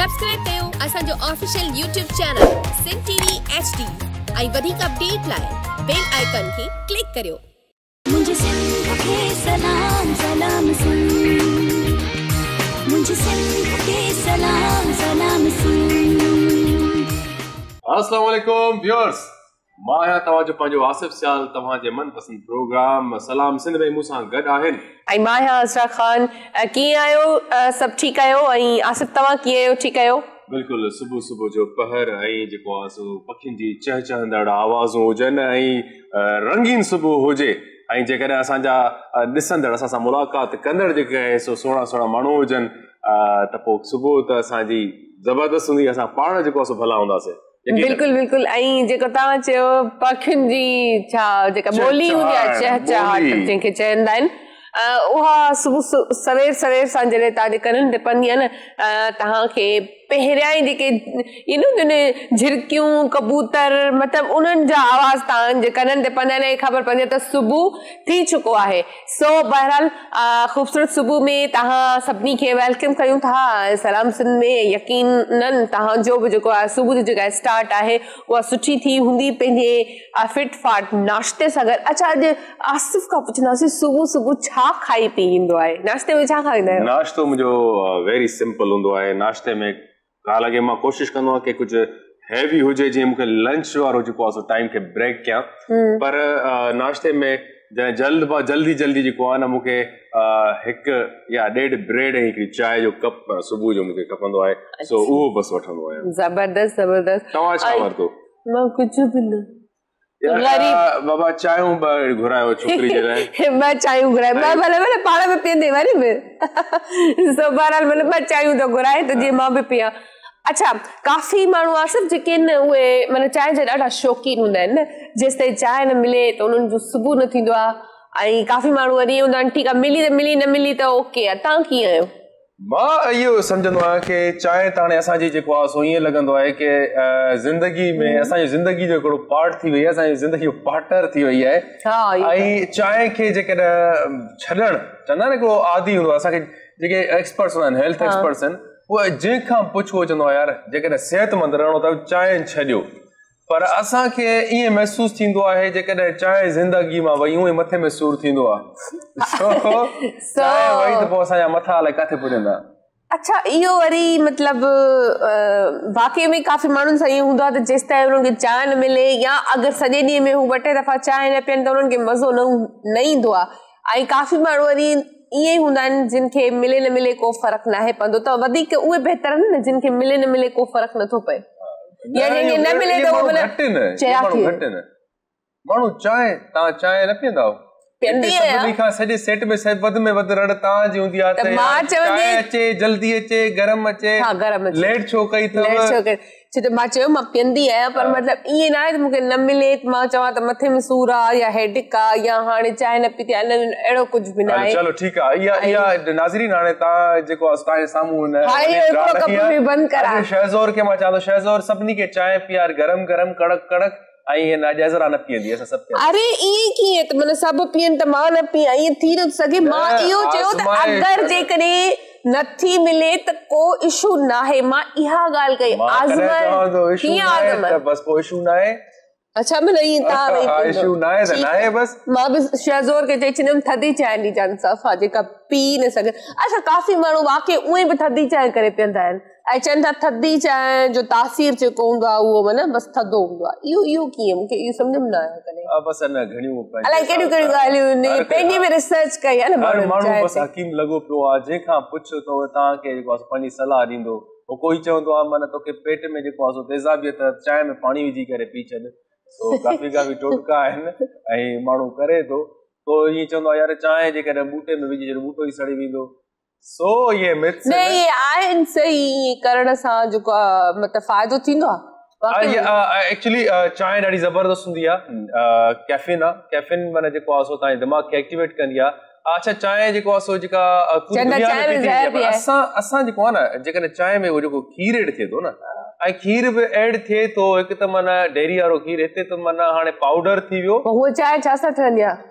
Subscribe कयो असांजो official YouTube channel Sindh TV HD ऐं वधीक अपडेट लाइ बेल आइकन खे क्लिक करियो। मुझे सिंध के सलाम सलाम सिंध, मुझे सिंध के सलाम सलाम सिंध। अस्सलाम वालेकुम व्यूअर्स, मां आहियां तव्हांजो पंहिंजो आसिफ सियाल, तव्हांजे मनपसंद प्रोग्राम सलाम सिंध में मूंसां गॾु आहिनि ऐं मां आहियां असरा ख़ान। कीअं आहियो? सभु ठीकु आहियो? ऐं आसिफ तव्हां कीअं आहियो? ठीकु आहियो? बिल्कुलु। सुबुह सुबुह जो पहर ऐं जेको आहे सो पखियुनि जी चहचहंदड़ आवाज़ूं हुजनि ऐं रंगीन सुबुह हुजे ऐं जेकॾहिं असांजा ॾिसंदड़ असां सां मुलाक़ात कंदड़ जेके आहे सो सुहिणा सुहिणा माण्हू हुजनि त पोइ सुबुह त असांजी ज़बरदस्त हूंदी, असां पाण जेको आहे सो भला हूंदासीं। बिल्कुलु बिल्कुलु। ऐं जेको तव्हां चयो पखियुनि जी छा जेका ॿोली हूंदी आहे चहचहाट जंहिंखे चवंदा आहिनि, उहा सुबुह सवेर सवेर सां जॾहिं तव्हांजे कननि ते पवंदी आहे न, तव्हांखे पहिरियां ई जेके झिरकियूं कबूतर मतिलबु उन्हनि जा आवाज़ तव्हांजे कननि ते पवंदा आहिनि, ख़बर पवंदी आहे त सुबुह थी चुको आहे। सो बहरहाल ख़ूबसूरत सुबुह में तव्हां सभिनी खे वेलकम कयूं था सलाम सिंध में। यकीनन तव्हांजो बि जेको आहे सुबुह जी जेका स्टार्ट आहे उहा सुठी थी हूंदी पंहिंजे फिट फाट नाश्ते सां गॾु। अच्छा, अॼु आसिफ खां पुछंदासीं सुबुह सुबुह छा खाई पी ईंदो आहे? नाश्ते में छा खाईंदा आहियो? नाश्तो मुंहिंजो वेरी सिंपल हूंदो आहे। नाश्ते में हालांकि मां कोशिशि कंदो आहियां कि कुझु हैवी हुजे, जीअं मूंखे लंच वारो जेको आहे सो टाइम खे ब्रेक कयां, पर नाश्ते में जल्दी जेको आहे न, मूंखे हिकु या ॾेढ ब्रेड ऐं हिकिड़ी चांहि जो कप सुबुह जो मूंखे खपंदो आहे। सो उहो बसि वठंदो आहियां। ज़बरदस्त ज़बरदस्त। तव्हां छा वरितो? मां कुझु बि न। बाबा चांहियूं घुरायो छोकिरी जे लाइ? ॿ चांहियूं घुराए, भले पाण में पीअंदे वरी बि सो बहरहाल ॿ चांहियूं त घुराए त जीअं मां बि पीआं। अच्छा, काफ़ी माण्हू आसिफ जेके आहिनि उहे माना चांहि जा ॾाढा शौक़ीन हूंदा आहिनि न, जेसि ताईं चांहि न मिले त उन्हनि जो सुबुह न थींदो आहे। ऐं काफ़ी माण्हू वरी हूंदा आहिनि ठीकु आहे मिली त मिली, न मिली त ओके आहे। तव्हां कीअं आहियो? मां इहो सम्झंदो आहियां कि चांहि त हाणे असांजी जेको आहे सो ईअं लॻंदो आहे कि ज़िंदगी में असांजी ज़िंदगी जो हिकिड़ो पार्ट थी वई आहे, असांजी ज़िंदगी जो पार्टनर थी वई आहे। ऐं चांहि खे जेकॾहिं छॾणु चवंदा आहिनि हिकिड़ो आदी हूंदो आहे। असांखे जेके एक्सपर्ट्स हूंदा आहिनि, हेल्थ एक्सपर्ट्स आहिनि, उहे जंहिंखां पुछो चवंदो आहे यार जेकॾहिं सिहतमंद रहणो अथव चांहि छॾियो। पर असांखे ईअं महसूसु थींदो आहे जेकॾहिं चांहि ज़िंदगी मां वई उहे मथे में सूरु थींदो आहे। चांहि वई त पोइ असांजा मथा अलाए किथे पुॼंदा। अच्छा, इहो वरी मतिलबु वाक़ई में काफ़ी माण्हुनि सां ईअं हूंदो आहे त जेसि ताईं उन्हनि खे चांहि न मिले या अगरि सॼे ॾींहं में हू ॿ टे दफ़ा चांहि न पीअनि त उन्हनि खे मज़ो न ईंदो आहे। ऐं काफ़ी माण्हू वरी ईअं ई हूंदा आहिनि जिन खे मिले न मिले को फ़र्क़ु नाहे पवंदो, त वधीक उहे बहितर आहिनि न जिन खे मिले न मिले को फ़र्क़ु नथो पए, या जंहिंखे न मिले त उहो माण्हू चांहि तव्हां चांहि न पीअंदा आहियो? सॼे सेट में वधि में वधि रड़ तव्हांजी हूंदी आहे, चांहि अचे जल्दी अचे गरम अचे, लेट छो कई अथव? छो त मां चयो मां पीअंदी आहियां, पर मतिलबु ईअं न आहे त मूंखे न मिले त मां चवां त मथे में सूरु आहे या हेडिक आहे या हाणे चांहि न पीती आहे, अहिड़ो कुझु बि न आहे। चलो ठीकु आहे। इहा नाज़रीन हाणे तव्हां जेको आहे तव्हांजे साम्हूं शहज़ोर खे मां चवां थो, शहज़ोर सभिनी खे चांहि पीआर गरम गरम कड़क कड़क, ऐं अजरा न पीअंदी, असां सभु पीअंदा। अरे ईअं कीअं त माना सभु पीअनि त मां न पीआं, ईअं थी नथो सघे। मां इहो चयो त अगरि जेकॾहिं नथी मिले त को इशू न आहे, मां इहा ॻाल्हि कई। बस पोइ इशू न आहे। अच्छा, माना ईअं तव्हां इशू न आहे त न आहे बस। मां बि शहज़ोर खे चई छॾियमि थधी चांहि ॾिजानि सफ़ा जेका पी न सघे। अच्छा, काफ़ी माण्हू वाक़ई उहे बि थधी चांहि करे पीअंदा आहिनि ऐं चवनि था थधी चांहि जो तासीर जेको हूंदो आहे उहो माना बसि थधो हूंदो आहे। इहो कीअं? मूंखे इहो सम्झ में न आयो कॾहिं। बसि न घणियूं अलाए कहिड़ियूं कहिड़ियूं ॻाल्हियूं पंहिंजी बि रिसर्च कई आहे न। माण्हू बसि हकीम लॻो पियो आहे, जंहिंखां पुछो त तव्हांखे जेको आहे पंहिंजी सलाह ॾींदो। कोई चवंदो आहे माना तोखे पेट में जेको आहे सो तेज़ाबियत, चांहि में पाणी विझी करे पी छॾ। काफ़ी टोटका आहिनि ऐं माण्हू करे थो, तो ईअं चवंदो आहे यार चांहि जेकॾहिं बूटे में विझी छॾ बूटो ई सड़ी वेंदो। सो ये मिथ्स न आहिनि सही करण सां जेको मतिलबु फ़ाइदो थींदो आहे। एक्चुअली चांहि ॾाढी ज़बरदस्त हूंदी आहे। कैफिन आहे, कैफिन माना जेको आहे सो तव्हांजे दिमाग़ खे एक्टिवेट कंदी आहे। अच्छा, चांहि जेको आहे सो जेका असां जेको आहे न, जेकॾहिं चांहि में उहो जेको खीर एड थिए थो न, ऐं खीर बि एड थिए थो, हिकु त माना डेयरी वारो खीर, हिते त माना हाणे पाउडर थी वियो। उहो चांहि छा सां ठहंदी आहे?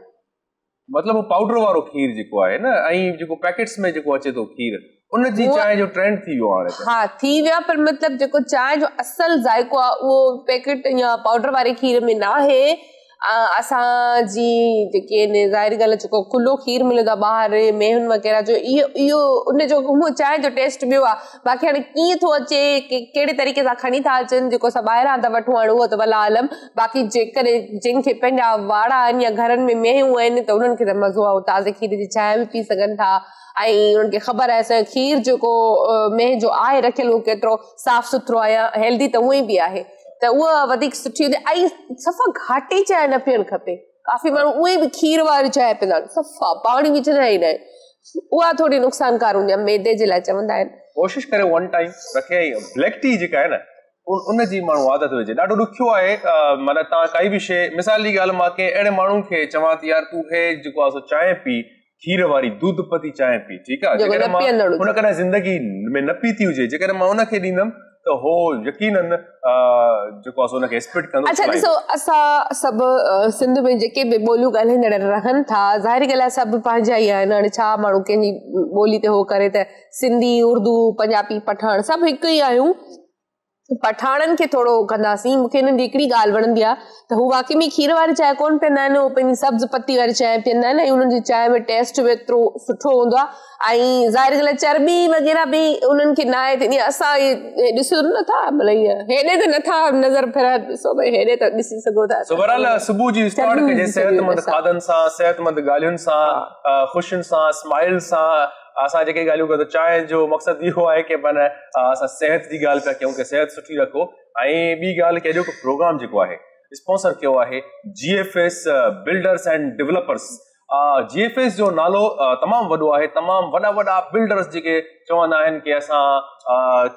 मतिलबु पाउडर वारो खीर जेको आहे न, ऐं जेको पैकेट्स में जेको अचे थो खीर, उन जी चांहि जो ट्रेंड थी वियो हाणे हाँ थी विया पर मतलब जेको चांहि जो असल जायको आहे उहो पैकेट या पाउडर वारे खीर में न आहे असांजी जेके आहिनि ज़ाहिर ॻाल्हि जेको खुलो खीर मिलंदो आहे ॿाहिरि मेहुनि वग़ैरह जो इहो उन जो उहो चांहि जो टेस्ट ॿियो आहे बाक़ी हाणे कीअं थो अचे कहिड़े तरीक़े सां खणी था अचनि जेको असां ॿाहिरां था वठूं हाणे उहो त भला आलम बाक़ी जेकॾहिं जिनखे पंहिंजा वाड़ा आहिनि या घरनि में मेहूं आहिनि त उन्हनि खे त मज़ो आहे ताज़े खीर जी चांहि बि पी सघनि था ऐं उन्हनि खे ख़बर आहे असांजो खीर जेको मेह जो आहे रखियलु उहो केतिरो साफ़ सुथिरो आहे या हेल्दी त उहो ई बि आहे त उहा वधीक सुठी हूंदी ऐं सफ़ा घाटी चांहि न पीअणु खपे काफ़ी माण्हू उहे बि खीर वारी चांहि पीअंदा आहिनि सफ़ा पाणी विझंदा ई न आहिनि उहा थोरी नुक़सानकार हूंदी आहे मैदे जे लाइ चवंदा आहिनि कोशिशि करे वन टाइम रखे ब्लैक टी जेका आहे न उन जी माण्हू आदत विझे ॾाढो ॾुखियो आहे माना तव्हां काई बि शइ मिसाल जी ॻाल्हि मां कंहिं अहिड़े माण्हू खे चवां थी यार तूं हे जेको आहे सो चांहि पी खीर वारी दूध पती चांहि पी ठीकु आहे जेकॾहिं मां हुन कॾहिं ज़िंदगी में न पीती हुजे जेकॾहिं मां हुनखे ॾींदमि त हो यकीनन जेको आहे हुनखे स्पिट कंदो अच्छा ॾिसो असां सभु सिंध में जेके बि ॿोलियूं ॻाल्हाईंदड़ रहनि था ज़ाहिर ॻाल्हि आहे सभु पंहिंजा ई आहिनि हाणे छा माण्हू कंहिंजी ॿोली ते हो करे त सिंधी उर्दू पंजाबी पठान सभु हिकु ई आहियूं पठाणनि खे थोरो कंदासीं मूंखे हिननि जी हिकिड़ी ॻाल्हि वणंदी आहे त हू वाक़ई में खीर वारी चांहि कोन पीअंदा आहिनि हू पंहिंजी सब्ज़ पत्ती वारी चांहि पीअंदा आहिनि ऐं उन्हनि जी चांहि में टेस्ट बि एतिरो सुठो हूंदो आहे ऐं ज़ाहिर ॻाल्हि आहे चर्बी वग़ैरह बि उन्हनि खे न आहे त ईअं असां ॾिसूं नथा भले ईअं हेॾे त नथा नज़र फिराए ॾिसो भई हेॾे त ॾिसी सघो था बहरहाल सुबुह जी स्टार्ट कजे सेहतमंद खाधनि सां सेहतमंद ॻाल्हियुनि सां ख़ुशियुनि सां स्माइल सां असां जेके ॻाल्हियूं कयूं त चांहि जो मक़सदु इहो आहे की माना असां सिहत जी ॻाल्हि पिया कयूं की सिहत सुठी रखो ऐं ॿी ॻाल्हि की अॼोको प्रोग्राम जेको आहे स्पॉन्सर कयो आहे GFS builders and developers GFS जो नालो तमामु वॾो आहे तमामु वॾा वॾा बिल्डर्स जेके चवंदा आहिनि की असां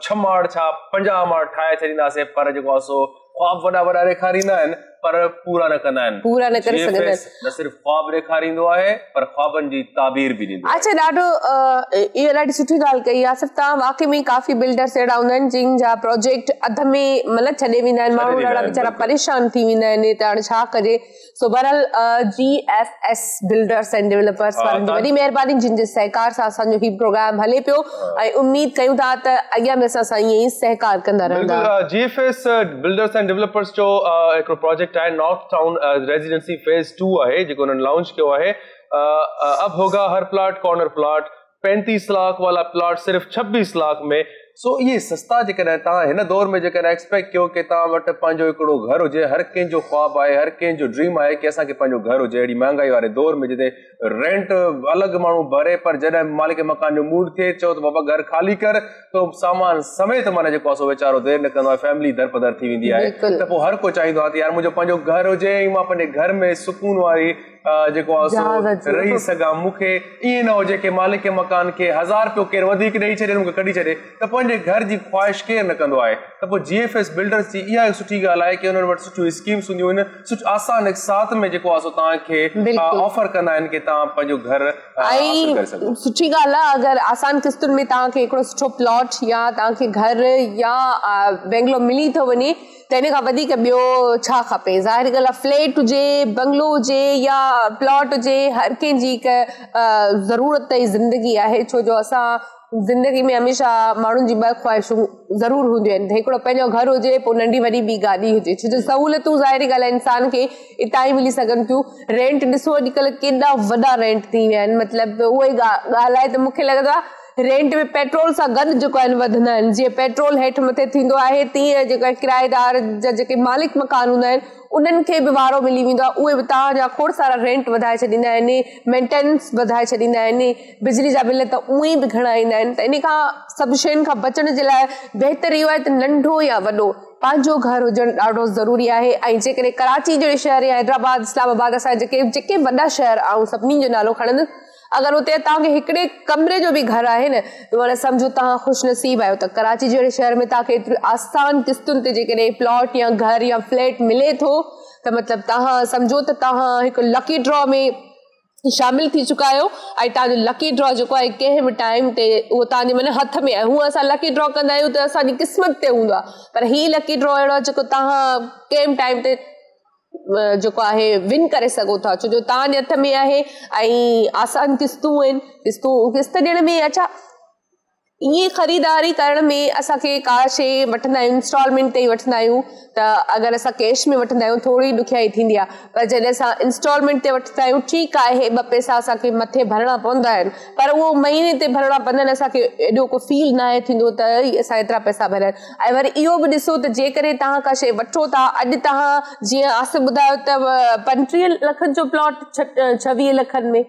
6 माड़ छा 50 माड़ ठाहे छॾींदासीं पर जेको आहे सो ख्वाब वॾा वॾा ॾेखारींदा आहिनि पर पूरा न कंदा आहिनि पूरा न करे सघंदा न सिर्फ़ ख्वाब ॾेखारींदो आहे पर ख्वाबनि जी ताबीर बि ॾींदो अच्छा ॾाढो इहो ॾाढी सुठी ॻाल्हि कई आहे सिर्फ़ु तव्हां वाक़ई में काफ़ी बिल्डर्स अहिड़ा हूंदा आहिनि जिन जा प्रोजेक्ट अध में मतिलबु छॾे वेंदा आहिनि माण्हू ॾाढा वीचारा परेशान थी वेंदा आहिनि त हाणे छा कजे सो बहरहाल GFS बिल्डर्स एंड डेवलपर्स वारनि जी वॾी महिरबानी जिन जे सहकार सां असांजो हीउ प्रोग्राम हले पियो ऐं उमेद कयूं था त अॻियां बि असां सां ईअं ई सहकार कंदा रहंदा GFS बिल्डर्स एंड डेवलपर्स जो हिकिड़ो प्रोजेक्ट आहे नॉर्थ टाउन रेजिडेंसी फेज 2 आहे जेको उन्हनि लॉन्च कयो आहे अब होगा हर प्लॉट कॉर्नर प्लॉट 35 लाख वाला प्लॉट सिर्फ 26 लाख में सो ये सस्ता जेकॾहिं तव्हां हिन दौर में जेकॾहिं एक्सपेक्ट कयो की तव्हां वटि पंहिंजो हिकिड़ो घर हुजे हर कंहिंजो ख्वाब आहे हर कंहिंजो ड्रीम आहे की असांखे पंहिंजो घर हुजे अहिड़ी महांगाई वारे दौर में जिते रेंट अलॻि माण्हू भरे पर जॾहिं मालिक मकान जो मूड थिए चओ त बाबा घर ख़ाली कर तो सामान समेत माना जेको आहे सो वीचारो देरि न कंदो आहे फैमिली दरपदर थी वेंदी आहे त पोइ हर को चाहींदो आहे त यार मुंहिंजो पंहिंजो घर हुजे ऐं मां पंहिंजे घर में सुकून वारी जेको आहे सो रही सघां मूंखे ईअं न हुजे की मालिक मकान खे 1000 रुपयो केरु वधीक ॾेई छॾे मूंखे कढी छॾे त पंहिंजे घर जी ख्वाहिश केरु न कंदो आहे त पोइ GFS बिल्डर्स जी इहा सुठी ॻाल्हि आहे की उन्हनि वटि सुठियूं स्कीम्स हूंदियूं आहिनि आसान साथ में जेको आहे सो तव्हांखे ऑफर कंदा आहिनि की तव्हां पंहिंजो घर हासिल करे सघो सुठी ॻाल्हि आहे अगरि आसान किस्तुनि में तव्हांखे हिकिड़ो सुठो प्लॉट या तव्हांखे घर या बेंगलो मिली थो वञे त हिन खां वधीक ॿियो छा खपे ज़ाहिर ॻाल्हि आहे फ्लैट हुजे बंगलो हुजे या प्लॉट हुजे हर कंहिंजी हिकु ज़रूरत जी ज़िंदगी आहे छो जो असां ज़िंदगी में हमेशह माण्हुनि जी ॿ ख़्वाहिशूं ज़रूरु हूंदियूं आहिनि हिकिड़ो पंहिंजो घर हुजे पोइ नंढी वॾी ॿी गाॾी हुजे छो जो सहूलियतूं ज़ाहिरी ॻाल्हि आहे इंसान खे हितां ई मिली सघनि थियूं रेंट ॾिसो अॼुकल्ह केॾा वॾा रेंट थी विया आहिनि मतिलबु उहा ई ॻाल्हि आहे त मूंखे लॻंदो आहे रेंट में पेट्रोल सां गॾु जेको आहिनि वधंदा आहिनि जीअं पेट्रोल हेठि मथे थींदो आहे तीअं जेका किराएदार जा जेके मालिक मकान हूंदा आहिनि उन्हनि खे बि वारो मिली वेंदो आहे उहे बि तव्हांजा खोड़ सारा रेंट वधाए छॾींदा आहिनि मेंटेनेंस वधाए छॾींदा आहिनि बिजली जा बिल त उहे ई बि घणा ईंदा आहिनि त इन खां सभु शयुनि खां बचण जे लाइ बहितर इहो आहे त नंढो या वॾो पंहिंजो घर हुजणु ॾाढो ज़रूरी आहे ऐं जेकॾहिं कराची जहिड़े शहर या हैदराबाद इस्लामाबाद असां जेके वॾा शहर ऐं सभिनी जो नालो खणंदुसि अगरि उते तव्हांखे हिकिड़े कमरे जो बि घर आहे न त माना सम्झो तव्हां ख़ुशि नसीब आहियो त कराची जहिड़े शहर में तव्हांखे एतिरी आसान किस्तुनि ते जेकॾहिं प्लॉट या घर या फ्लैट मिले थो त मतिलबु तव्हां सम्झो त तव्हां हिकु लकी ड्रॉ में शामिल थी चुका आहियो ऐं तव्हांजो लकी ड्रॉ जेको आहे कंहिं बि टाइम ते उहो तव्हांजे माना हथ में आहे हूअं असां लकी ड्रॉ कंदा आहियूं त असांजी क़िस्मत ते हूंदो आहे पर हीअ लकी ड्रॉ अहिड़ो आहे जेको तव्हां कंहिं बि टाइम ते जेको आहे विन करे सघो था छो जो तव्हांजे हथ में आहे ऐं आसान किस्तूं आहिनि किस्त ॾियण में अच्छा ये ख़रीदारी करण में असांखे का शइ वठंदा आहियूं इंस्टॉलमेंट ते ई वठंदा आहियूं त अगरि असां कैश में वठंदा आहियूं थोरी ॾुखियाई थींदी आहे, पर जॾहिं असां इंस्टॉलमेंट ते वठंदा आहियूं ठीकु आहे 2 पैसा असांखे मथे भरणा पवंदा आहिनि, पर उहो महीने ते भरणा पवंदा आहिनि, असांखे एॾो को फील न आहे थींदो त असां एतिरा पैसा भरिया आहिनि। ऐं वरी इहो बि ॾिसो त जेकॾहिं तव्हां का शइ वठो था, अॼु तव्हां जीअं आसिफ ॿुधायो त 35 लखनि जो प्लॉट 26 लखनि में,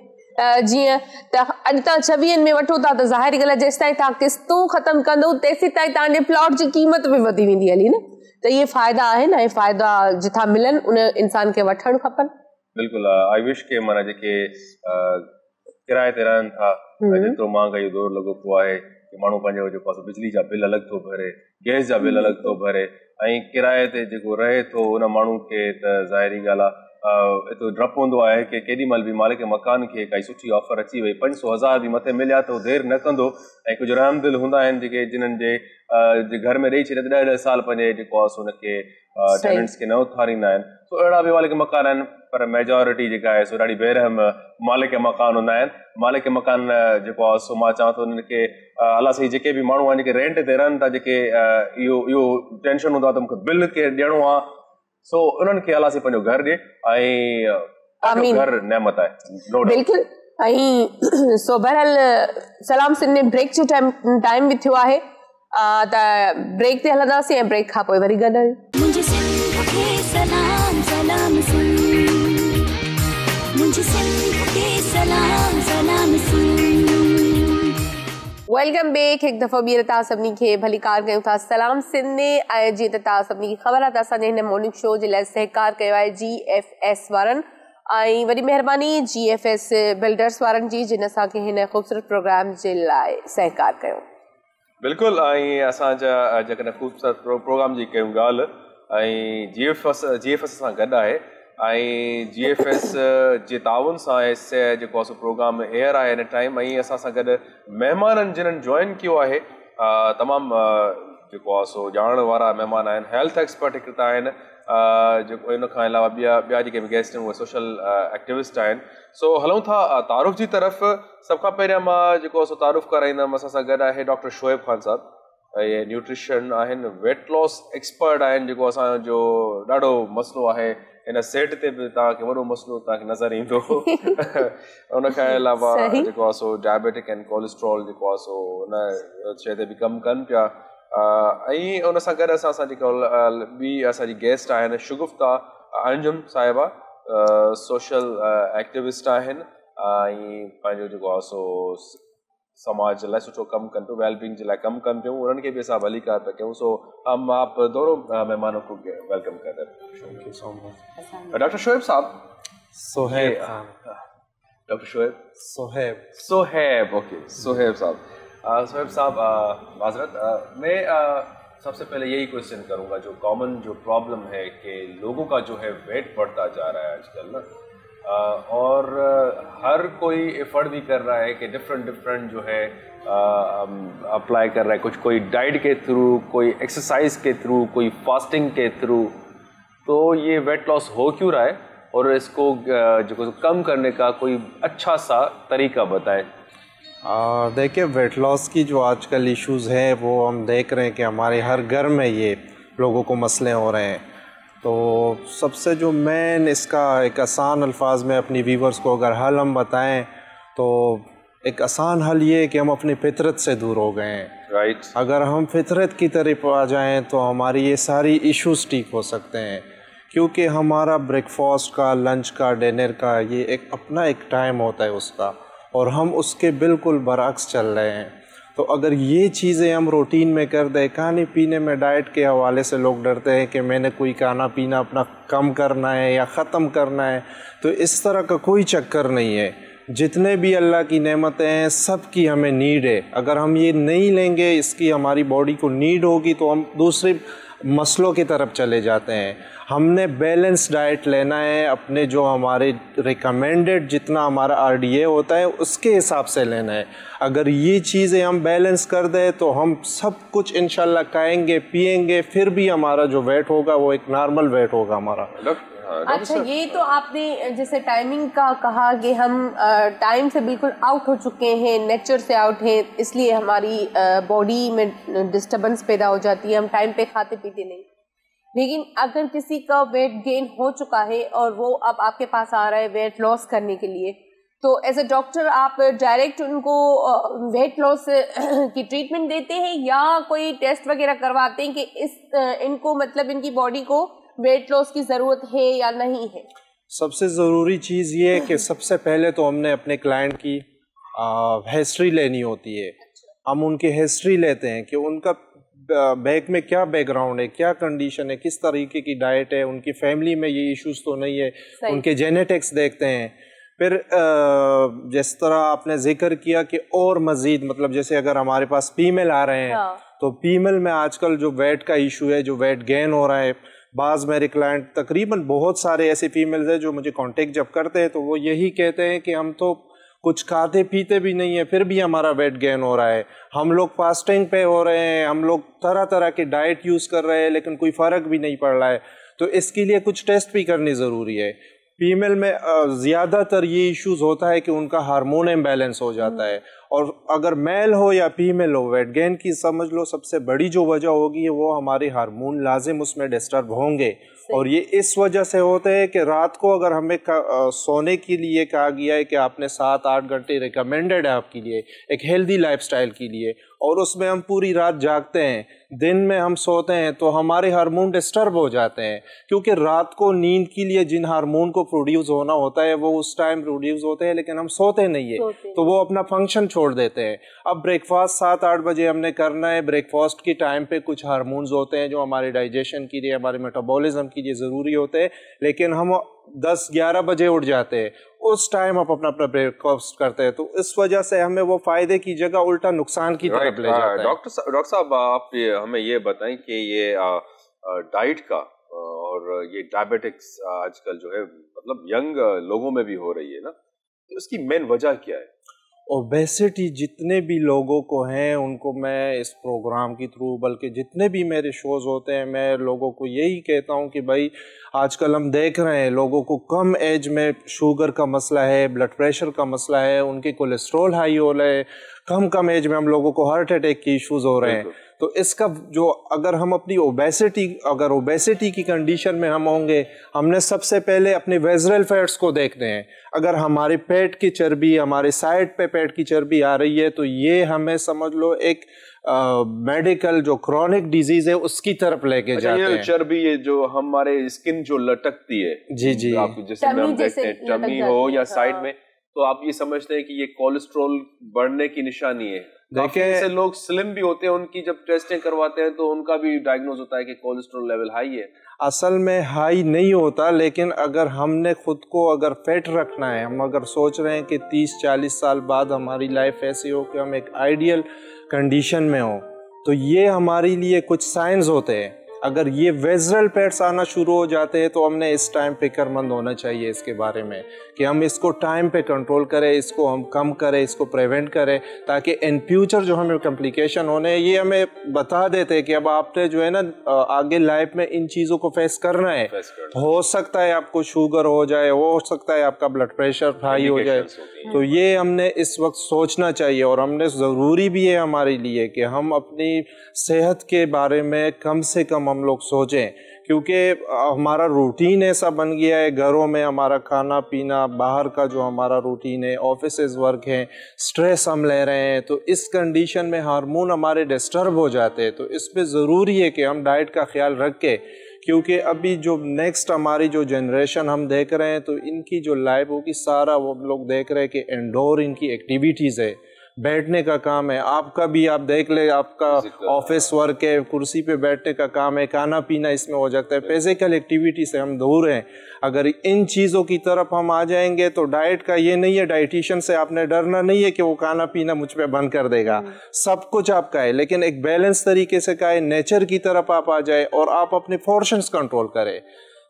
जीअं त अॼु तव्हां 26 में वठो था त ज़ाहिर ॻाल्हि आहे जेसिताईं तव्हां किस्तूं ख़तमु कंदो तेसि ताईं तव्हांजे प्लॉट जी क़ीमत बि वधी वेंदी हली न, त इहे फ़ाइदा आहिनि ऐं फ़ाइदा जिथां मिलनि उन इंसान खे वठणु खपनि। बिल्कुलु आई विश के माना जेके किराए ते रहनि था जेतिरो महांगाई दौर लॻो पियो आहे कि माण्हू पंहिंजो जेको आहे बिजली जा बिल अलॻि थो भरे, गैस जा बिल अलॻि थो भरे, ऐं किराए ते जेको रहे थो उन माण्हू खे त ज़ाहिरी ॻाल्हि आहे एतिरो डपु हूंदो आहे कि केॾी महिल बि मालिक मकान खे काई सुठी ऑफर अची वई 500,000 बि मथे मिलिया त देरि न कंदो। ऐं कुझु रहमदिल हूंदा आहिनि जेके जिन्हनि जे घर में ॾेई छॾे त 10-10 साल पंहिंजे जेको आहे हुनखे टेनेंट्स खे न उथारींदा आहिनि, सो अहिड़ा बि मालिक मकान आहिनि, पर मेजॉरिटी जेका आहे सो ॾाढी बेरहम मालिक मकान हूंदा आहिनि। मालिक मकान जेको आहे सो मां चवां थो उन्हनि खे अलाह साईं जेके बि माण्हू आहिनि जेके रेंट ते रहनि था, जेके इहो टेंशन हूंदो आहे त मूंखे बिल खे ॾियणो आहे, सो उन्हनि खे अलाह साईं पंहिंजो घर ॾिए ऐं घर नेमत आहे। बिल्कुलु। ऐं सो बहरहाल सलाम सिंध में ब्रेक जो टाइम बि थियो आहे त ब्रेक ते हलंदासीं ऐं ब्रेक खां पोइ वरी गॾु मुंहिंजे सिंध खे सलाम सलाम सिंध, मुंहिंजे सिंध खे सलाम सलाम सिंध। Welcome back. हिकु दफ़ो ॿीहर तव्हां सभिनी खे भली कार कयूं था सलाम सिंध में। ऐं जीअं त तव्हां सभिनी खे ख़बर आहे त असांजे हिन मॉर्निंग शो जे लाइ सहकार कयो आहे GFS वारनि, ऐं वॾी महिरबानी GFS बिल्डर्स वारनि जी जिन असांखे हिन ख़ूबसूरत प्रोग्राम जे लाइ सहकार कयो। बिल्कुलु। ऐं असांजा जेकॾहिं ख़ूबसूरत प्रोग्राम जी कयूं ॻाल्हि, ऐं GFS सां गॾु आहे ऐं GFS जे ताउन सां जेको आहे प्रोग्राम एयर आहे हिन टाइम, ऐं असां सां गॾु महिमाननि जिन्हनि जॉइन कयो आहे तमामु जेको आहे सो ॼाणण वारा महिमान आहिनि, हेल्थ एक्सपर्ट हिकु त आहिनि, जेको इन खां अलावा ॿिया जेके बि गेस्ट आहिनि उहे सोशल एक्टिविस्ट आहिनि। सो हलूं था तारुफ़ जी तरफ़। सभ खां पहिरियां मां जेको आहे सो तारुफ़ कराईंदुमि, असां सां गॾु आहे डॉक्टर शोएब ख़ान साहब, ऐं न्यूट्रिशन आहिनि, वेट लॉस एक्सपर्ट आहिनि, जेको असांजो ॾाढो मसइलो आहे हिन सेट ते बि तव्हांखे वॾो मसइलो तव्हांखे नज़र ईंदो। उनखां अलावा जेको आहे सो डायबिटिक एंड कोलेस्ट्रॉल जेको आहे सो उन शइ ते बि कमु कनि पिया, ऐं उन सां गॾु असां जेको ॿी असांजी गेस्ट आहिनि शुगुफ्ता अंजुम साहिबा, सोशल एक्टिविस्ट आहिनि ऐं पंहिंजो जेको आहे सो समाज जे लाइ सुठो कमु कनि पियूं, वेलबींग जे लाइ कमु कनि पियूं, उन्हनि खे बि असां भली कार पिया कयूं। सो हम आप दोनों मेहमानों को वेलकम करते हैं। Thank you so much. Doctor Shoaib साहब। सोहेब। डॉक्टर शोएब सोहेब ओके सोहेब साहब। सोहेब साहब माजरत, मैं सबसे पहले यही क्वेश्चन करूंगा, जो कॉमन जो प्रॉब्लम है कि लोगों का जो है वेट बढ़ता जा रहा है आजकल ना, और हर कोई एफर्ट भी कर रहा है कि डिफरेंट जो है अप्लाई कर रहा है, कुछ कोई डाइट के थ्रू, कोई एक्सरसाइज के थ्रू, कोई फास्टिंग के थ्रू। तो ये वेट लॉस हो क्यों रहा है, और इसको जो कम करने का कोई अच्छा सा तरीका बताएं। देखिए, वेट लॉस की जो आजकल इश्यूज़ हैं वो हम देख रहे हैं कि हमारे हर घर में ये लोगों को मसले हो रहे हैं। तो सबसे जो मेन इसका एक आसान अल्फाज में अपनी व्यूवर्स को अगर हल हम बताएं, तो एक आसान हल ये है कि हम अपनी फितरत से दूर हो गए हैं। राइट। अगर हम फितरत की तरफ आ जाएं तो हमारी ये सारी इश्यूज़ ठीक हो सकते हैं, क्योंकि हमारा ब्रेकफास्ट का, लंच का, डिनर का ये एक अपना एक टाइम होता है उसका, और हम उसके बिल्कुल बरअक्स चल रहे हैं। तो अगर ये चीज़ें हम रूटीन में कर दें, खाने पीने में डाइट के हवाले से लोग डरते हैं कि मैंने कोई खाना पीना अपना कम करना है या ख़त्म करना है, तो इस तरह का कोई चक्कर नहीं है। जितने भी अल्लाह की नेमतें हैं सब की हमें नीड है। अगर हम ये नहीं लेंगे, इसकी हमारी बॉडी को नीड होगी, तो हम दूसरे मसलों की तरफ चले जाते हैं। हमने बैलेंस डाइट लेना है, अपने जो हमारे रिकमेंडेड जितना हमारा RDA होता है उसके हिसाब से लेना है। अगर ये चीज़ें हम बैलेंस कर दें तो हम सब कुछ इंशाल्लाह खाएंगे पिएंगे, फिर भी हमारा जो वेट होगा वो एक नॉर्मल वेट होगा हमारा। अच्छा, ये तो आपने जैसे टाइमिंग का कहा कि हम टाइम से बिल्कुल आउट हो चुके हैं, नेचर से आउट हैं, इसलिए हमारी बॉडी में डिस्टर्बेंस पैदा हो जाती है, हम टाइम पे खाते पीते नहीं। लेकिन अगर किसी का वेट गेन हो चुका है और वो अब आपके पास आ रहा है वेट लॉस करने के लिए, तो एज ए डॉक्टर आप डायरेक्ट उनको वेट लॉस की ट्रीटमेंट देते हैं या कोई टेस्ट वगैरह करवाते हैं कि इनको मतलब इनकी बॉडी को वेट लॉस की ज़रूरत है या नहीं है? सबसे ज़रूरी चीज़ ये है कि सबसे पहले तो हमने अपने क्लाइंट की हिस्ट्री लेनी होती है। हम उनकी हिस्ट्री लेते हैं कि उनका बैक में क्या बैकग्राउंड है, क्या कंडीशन है, किस तरीके की डाइट है, उनकी फैमिली में ये इश्यूज तो नहीं है, उनके जेनेटिक्स देखते हैं। फिर जिस तरह आपने जिक्र किया कि और मज़ीद मतलब जैसे अगर हमारे पास फीमेल आ रहे हैं तो फीमेल में आजकल जो वेट का इशू है, जो वेट गेन हो रहा है, बाज़ मेरे क्लाइंट तकरीबन बहुत सारे ऐसे फीमेल्स हैं जो मुझे कांटेक्ट जब करते हैं तो वो यही कहते हैं कि हम तो कुछ खाते पीते भी नहीं है फिर भी हमारा वेट गेन हो रहा है, हम लोग फास्टिंग पे हो रहे हैं, हम लोग तरह तरह के डाइट यूज़ कर रहे हैं लेकिन कोई फ़र्क भी नहीं पड़ रहा है। तो इसके लिए कुछ टेस्ट भी करनी ज़रूरी है। फीमेल में ज़्यादातर ये इश्यूज होता है कि उनका हार्मोन इम्बैलेंस हो जाता है, और अगर मेल हो या फीमेल हो, वेट गेन की समझ लो सबसे बड़ी जो वजह होगी वो हमारे हार्मोन लाजिम उसमें डिस्टर्ब होंगे। और ये इस वजह से होते हैं कि रात को अगर हमें सोने के लिए कहा गया है कि आपने 7-8 घंटे रिकमेंडेड है आपके लिए एक हेल्दी लाइफस्टाइल के लिए, और उसमें हम पूरी रात जागते हैं, दिन में हम सोते हैं, तो हमारे हार्मोन डिस्टर्ब हो जाते हैं। क्योंकि रात को नींद के लिए जिन हार्मोन को प्रोड्यूस होना होता है वो उस टाइम प्रोड्यूस होते हैं, लेकिन हम सोते नहीं है तो वो अपना फंक्शन छोड़ देते हैं। अब ब्रेकफास्ट 7-8 बजे हमने करना है, ब्रेकफास्ट के टाइम पे कुछ हार्मोन्स होते हैं जो हमारे डाइजेशन के लिए, हमारे मेटाबॉलिज्म के लिए ज़रूरी होते हैं, लेकिन हम 10-11 बजे उठ जाते हैं, उस टाइम आप अपना ब्रेकफास्ट करते हैं, तो इस वजह से हमें वो फायदे की जगह उल्टा नुकसान की तरफ ले जाता है। डॉक्टर साहब, आप हमें ये बताएं कि ये डाइट का और ये डायबिटिक्स आजकल जो है मतलब यंग लोगों में भी हो रही है ना, तो इसकी मेन वजह क्या है? ओबेसिटी जितने भी लोगों को हैं उनको मैं इस प्रोग्राम के थ्रू, बल्कि जितने भी मेरे शोज़ होते हैं, मैं लोगों को यही कहता हूं कि भाई आजकल हम देख रहे हैं लोगों को कम एज में शुगर का मसला है, ब्लड प्रेशर का मसला है, उनके कोलेस्ट्रॉल हाई हो रहा है, कम एज में हम लोगों को हार्ट अटैक के इश्यूज हो रहे हैं। तो इसका जो अगर हम अपनी ओबेसिटी की कंडीशन में हम होंगे, हमने सबसे पहले अपने वेजरल फैट्स को देखते हैं। अगर हमारे पेट की चर्बी, हमारे साइड पे पेट की चर्बी आ रही है तो ये हमें समझ लो एक मेडिकल जो क्रॉनिक डिजीज है उसकी तरफ लेके जाते हैं। चर्बी ये जो हमारे स्किन जो लटकती है, जी आप जैसे हम देखते हैं टमी हो या साइड में, तो आप ये समझते हैं कि ये कोलेस्ट्रॉल बढ़ने की निशानी है। देखिए ऐसे लोग स्लिम भी होते हैं, उनकी जब टेस्टिंग करवाते हैं तो उनका भी डायग्नोज होता है कि कोलेस्ट्रॉल लेवल हाई है। असल में हाई नहीं होता, लेकिन अगर हमने खुद को अगर फिट रखना है, हम अगर सोच रहे हैं कि 30-40 साल बाद हमारी लाइफ ऐसी हो कि हम एक आइडियल कंडीशन में हो, तो ये हमारे लिए कुछ साइंस होते हैं। अगर ये वेजरल फैट्स आना शुरू हो जाते हैं तो हमने इस टाइम फिक्रमंद होना चाहिए इसके बारे में कि हम इसको टाइम पे कंट्रोल करें, इसको हम कम करें, इसको प्रिवेंट करें, ताकि इन फ्यूचर जो हमें कॉम्प्लिकेशन होने ये हमें बता देते हैं कि अब आपने जो है ना आगे लाइफ में इन चीज़ों को फेस करना है। हो सकता है आपको शुगर हो जाए, हो सकता है आपका ब्लड प्रेशर हाई हो जाए, तो ये हमने इस वक्त सोचना चाहिए। और हमने ज़रूरी भी है हमारे लिए कि हम अपनी सेहत के बारे में कम से कम हम लोग सोचें, क्योंकि हमारा रूटीन ऐसा बन गया है, घरों में हमारा खाना पीना, बाहर का जो हमारा रूटीन है, ऑफिसेज वर्क है, स्ट्रेस हम ले रहे हैं, तो इस कंडीशन में हार्मोन हमारे डिस्टर्ब हो जाते हैं। तो इस पे ज़रूरी है कि हम डाइट का ख्याल रखें, क्योंकि अभी जो नेक्स्ट हमारी जो जनरेशन हम देख रहे हैं तो इनकी जो लाइफ होगी सारा वो हम लोग देख रहे हैं कि इंडोर इनकी एक्टिविटीज़ है, बैठने का काम है। आपका भी आप देख ले, आपका ऑफिस वर्क है, कुर्सी पे बैठने का काम है, खाना पीना इसमें हो जाता है, फिजिकल एक्टिविटी से हम दूर हैं। अगर इन चीज़ों की तरफ हम आ जाएंगे तो डाइट का ये नहीं है, डाइटिशियन से आपने डरना नहीं है कि वो खाना पीना मुझ पे बंद कर देगा, सब कुछ आपका है, लेकिन एक बैलेंस तरीके से का है, नेचर की तरफ आप आ जाए और आप अपने पोर्शंस कंट्रोल करें।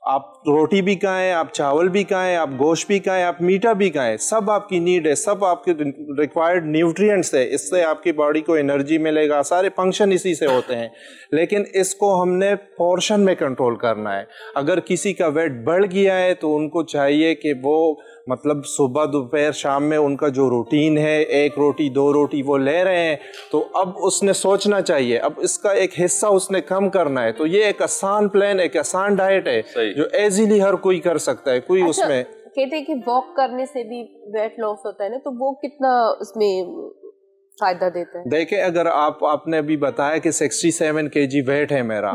आप रोटी भी खाएं, आप चावल भी खाएं, आप गोश्त भी खाएं, आप मीठा भी खाएं, सब आपकी नीड है, सब आपके रिक्वायर्ड न्यूट्रिएंट्स है, इससे आपकी बॉडी को एनर्जी मिलेगा, सारे फंक्शन इसी से होते हैं। लेकिन इसको हमने पोर्शन में कंट्रोल करना है। अगर किसी का वेट बढ़ गया है तो उनको चाहिए कि वो मतलब सुबह दोपहर शाम में उनका जो रूटीन है, 1 रोटी 2 रोटी वो ले रहे हैं, तो अब उसने सोचना चाहिए, अब इसका एक हिस्सा उसने कम करना है। तो ये एक आसान प्लान, एक आसान डाइट है जो इजीली हर कोई कर सकता है। कोई उसमें कहते हैं कि वॉक करने से भी वेट लॉस होता है ना, तो वो कितना उसमें फायदा देता है? देखिए, अगर आपने अभी बताया कि 67 kg वेट है मेरा,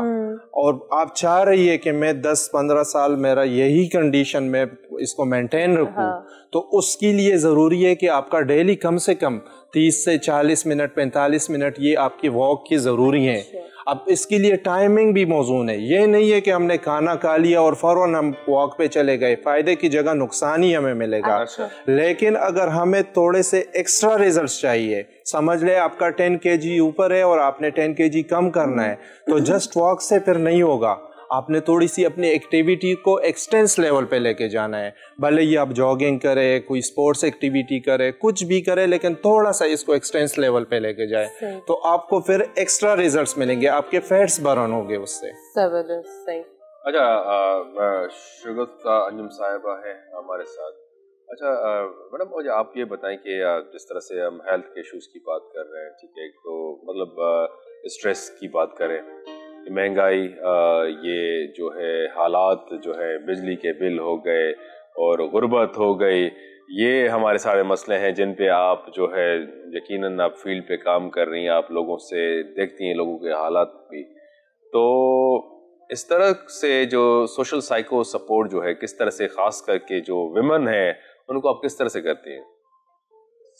और आप चाह रही है कि मैं 10-15 साल मेरा यही कंडीशन में इसको मेंटेन रखूं, तो उसके लिए ज़रूरी है कि आपका डेली कम से कम 30 से 40 मिनट 45 मिनट ये आपकी वॉक की ज़रूरी है। अब इसके लिए टाइमिंग भी मौजूद है। ये नहीं है कि हमने खाना खा लिया और फौरन हम वॉक पे चले गए, फ़ायदे की जगह नुकसान ही हमें मिलेगा। लेकिन अगर हमें थोड़े से एक्स्ट्रा रिजल्ट्स चाहिए, समझ ले आपका 10 kg ऊपर है और आपने 10 kg कम करना है, तो जस्ट वॉक से फिर नहीं होगा। आपने थोड़ी सी अपनी एक्टिविटी को एक्सटेंस लेवल पे लेके जाना है। भले ही आप जॉगिंग करें, कोई स्पोर्ट्स एक्टिविटी करें, कुछ भी करें, लेकिन थोड़ा सा इसको एक्सटेंस लेवल पे लेके जाए, तो आपको फिर एक्स्ट्रा रिजल्ट्स मिलेंगे, आपके फैट्स बर्न होंगे उससे। जबरदस्त, सही। अच्छा, शुगुफ्ता अंजुम साहिबा है हमारे साथ। अच्छा मैडम, मुझे आप ये बताएं कि जिस तरह से हम हेल्थ के इश्यूज की बात कर रहे हैं, ठीक है, तो मतलब स्ट्रेस की बात करें, महंगाई, ये जो है हालात जो है, बिजली के बिल हो गए और गुर्बत हो गई, ये हमारे सारे मसले हैं जिन पे आप जो है यकीनन आप फील्ड पे काम कर रही हैं, आप लोगों से देखती हैं लोगों के हालात भी। तो इस तरह से जो सोशल साइको सपोर्ट जो है, किस तरह से खास करके जो विमेन है उनको आप किस तरह से करती हैं,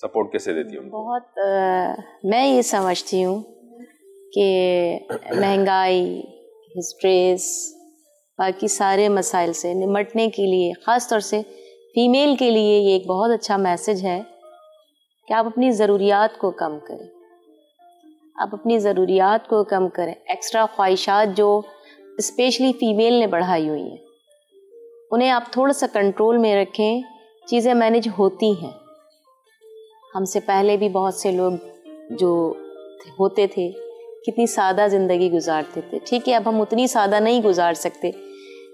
सपोर्ट कैसे देती हैं उनको? बहुत मैं ये समझती हूँ कि महंगाई, स्ट्रेस, बाकी सारे मसाइल से निमटने के लिए, ख़ास तौर से फ़ीमेल के लिए ये एक बहुत अच्छा मैसेज है कि आप अपनी ज़रूरियात को कम करें, आप अपनी ज़रूरियात को कम करें। एक्स्ट्रा ख्वाहिशात जो स्पेशली फ़ीमेल ने बढ़ाई हुई हैं, उन्हें आप थोड़ा सा कंट्रोल में रखें, चीज़ें मैनेज होती हैं। हमसे पहले भी बहुत से लोग जो होते थे कितनी सादा ज़िंदगी गुजारते थे। ठीक है, अब हम उतनी सादा नहीं गुजार सकते,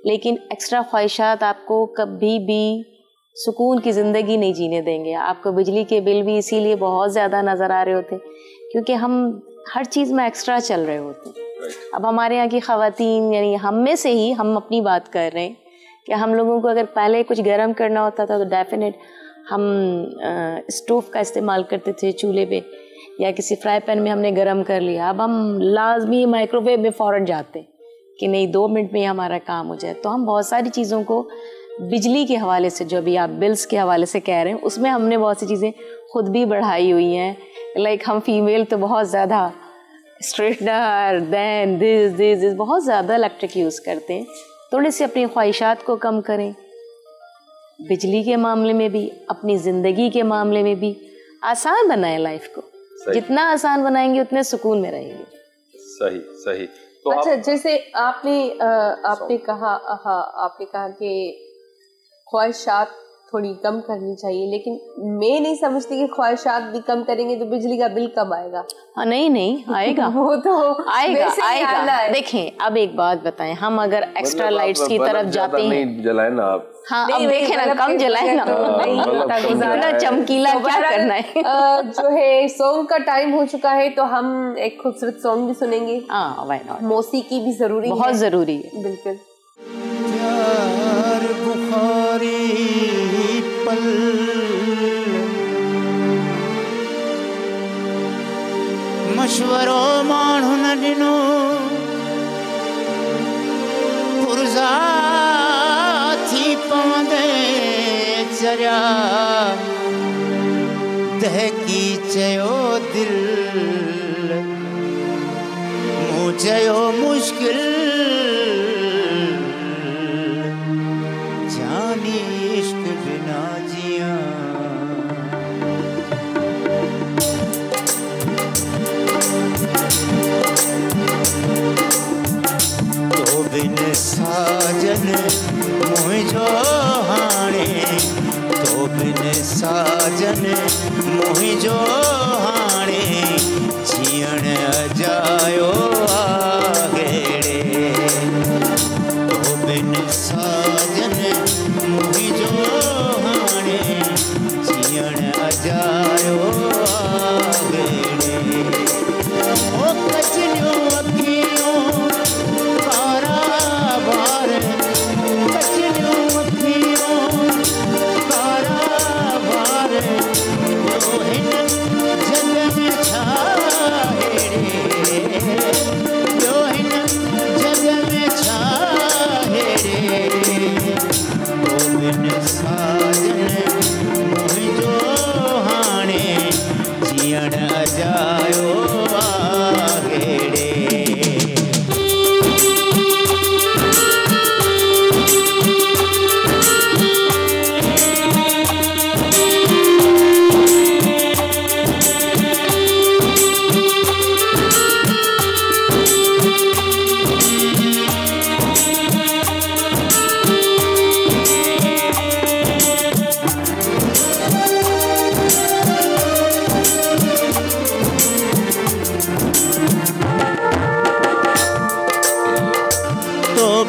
लेकिन एक्स्ट्रा ख्वाहिशात आपको कभी भी सुकून की ज़िंदगी नहीं जीने देंगे। आपको बिजली के बिल भी इसीलिए बहुत ज़्यादा नज़र आ रहे होते क्योंकि हम हर चीज़ में एक्स्ट्रा चल रहे होते। अब हमारे यहाँ की ख़वातीन, यानी हम में से ही हम अपनी बात कर रहे हैं कि हम लोगों को अगर पहले कुछ गर्म करना होता था तो डेफिनेट हम स्टोव का इस्तेमाल करते थे, चूल्हे पे या किसी फ्राई पैन में हमने गरम कर लिया। अब हम लाजमी माइक्रोवेव में फ़ौरन जाते कि नहीं 2 मिनट में हमारा काम हो जाए। तो हम बहुत सारी चीज़ों को बिजली के हवाले से, जो अभी आप बिल्स के हवाले से कह रहे हैं, उसमें हमने बहुत सी चीज़ें खुद भी बढ़ाई हुई हैं। लाइक हम फीमेल तो बहुत ज़्यादा स्ट्रेटनर, दैन दिस बहुत ज़्यादा इलेक्ट्रिक यूज़ करते हैं। थोड़ी सी अपनी ख्वाहिशात को कम करें, बिजली के मामले में भी, अपनी ज़िंदगी के मामले में भी आसान बनाएं लाइफ को। जितना आसान बनाएंगे उतने सुकून में रहेंगे। सही सही। तो अच्छा, जैसे आपने कहा कि ख्वाहिशात थोड़ी कम करनी चाहिए, लेकिन मैं नहीं समझती कि ख्वाहिशात भी कम करेंगे तो बिजली का बिल कब आएगा? हाँ, नहीं आएगा। वो तो आएगा। देखें, अब एक बात बताएं, हम अगर एक्स्ट्रा लाइट्स की तरफ जाते हैं, नहीं जलाए ना आप। हाँ, अब देखें ना, कम जलाए ना, चमकीला क्या करना है। जो है सॉन्ग का टाइम हो चुका है, तो हम एक खूबसूरत सॉन्ग भी सुनेंगे। मौसीकी भी जरूरी, बहुत जरूरी है। बिल्कुल। मशवरो माण्हू न ॾिनो, पुरज़ा थी पवंदे चरिया, दहकी चयो दिल, मूं चयो मुश्किल, जानी इश्क बिना जिया। तो बिन साजन साजन मुझो हाणे तो बिन साजन मुझो हाणे जीअण अजायो आगेड़े तो बिन साजन मुझो हाणे जीअण अजायो आगेड़े ओ कचरियो अखियों कारा बार कचरियो अखियों कारा बार जो हिन जग में छाहेड़े जो हिन जग में छाहेड़े तो बिन साजन मुझो हाणे जीअण अजायो आगेड़े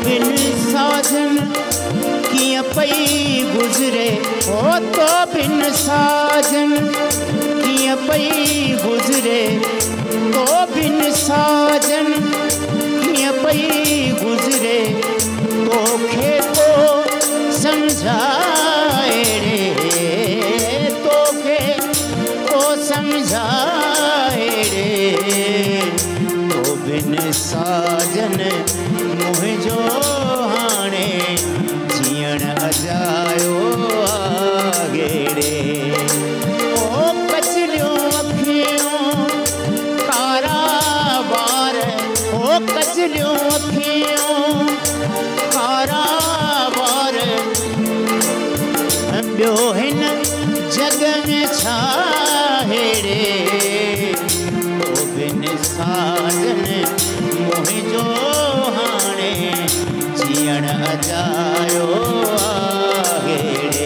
बिन साजन किया पई गुजरे ओ तो बिन साजन किया पई गुजरे तो बिन साजन किया पई गुजरे तो खे को समझाए रे तो खे को समझाए रे तो बिन साजन मुझो हाणे जीअण अजायो आगेड़े ओ कचरियो अखियों कारा बार ओ कचरियो अखियों कारा बार ॿियो हिन जग में छाहेड़े तो बिन साजन मुझो हाणे जीअण अजायो आगेड़े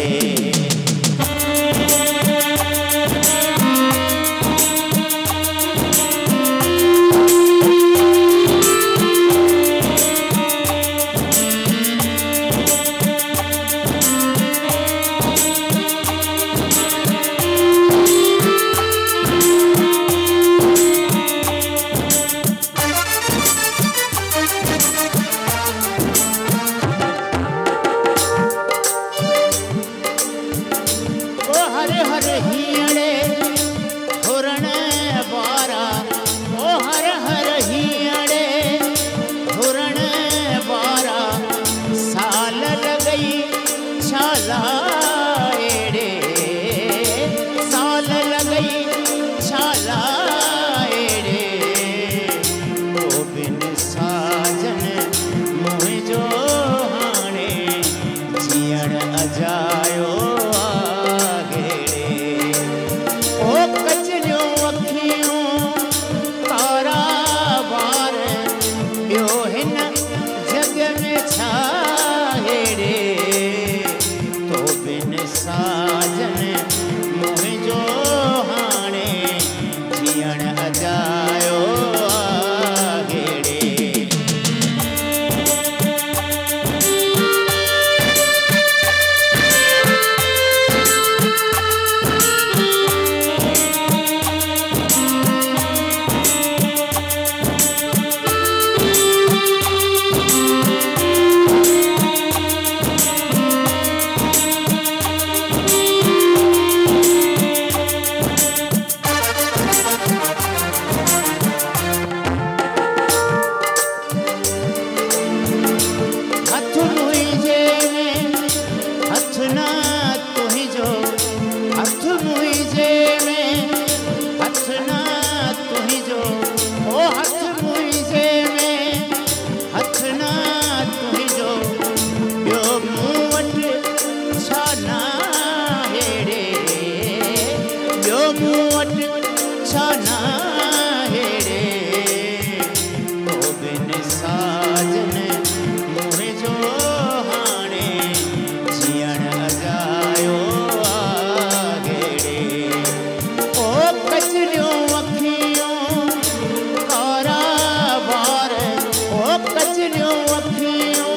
मसलियों अखियों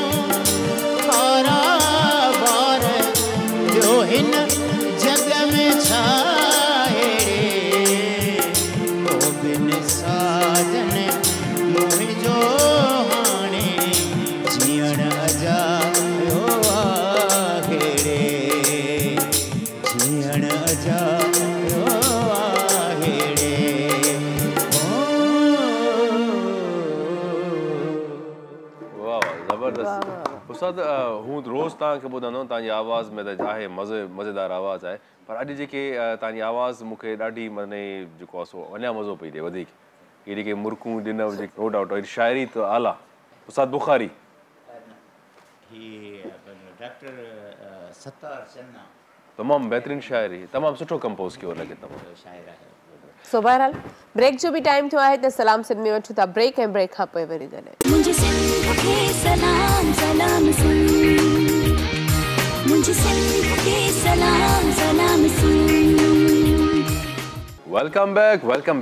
खारा बार जो हिन जग में छाए ओ बिन साजन मुझो हाणे जियण अजायो आहेड़े जियण अजायो आहेड़े ज़बरदस्त उस्ताद हूँ रोज़ तव्हांखे ॿुधंदो तव्हांजी आवाज़ में त आहे मज़ेदार आवाज़ आहे पर अॼु जेके तव्हांजी आवाज़ मूंखे ॾाढी माने जेको आहे सो अञा मज़ो पई ॾिए वधीक इहे जेके मुर्कूं ॾिनव जेके नो डाउट वरी शाइरी त आला उस्ताद बुखारी डॉक्टर सत्तार चन्ना तमामु बहितरीनु शाइरी तमामु सुठो कंपोज़ कयो लॻे तमामु शाइर आहे सो बहरहाल ब्रेक जो भी टाइम थियो आहे त सलाम सिंध में वठूं था ब्रेक ऐं ब्रेक खां पोइ वरी ॻाल्हायूं मुझे सिंध के सलाम सलाम सुन मुझे सिंध के सलाम सलाम सुन वेलकम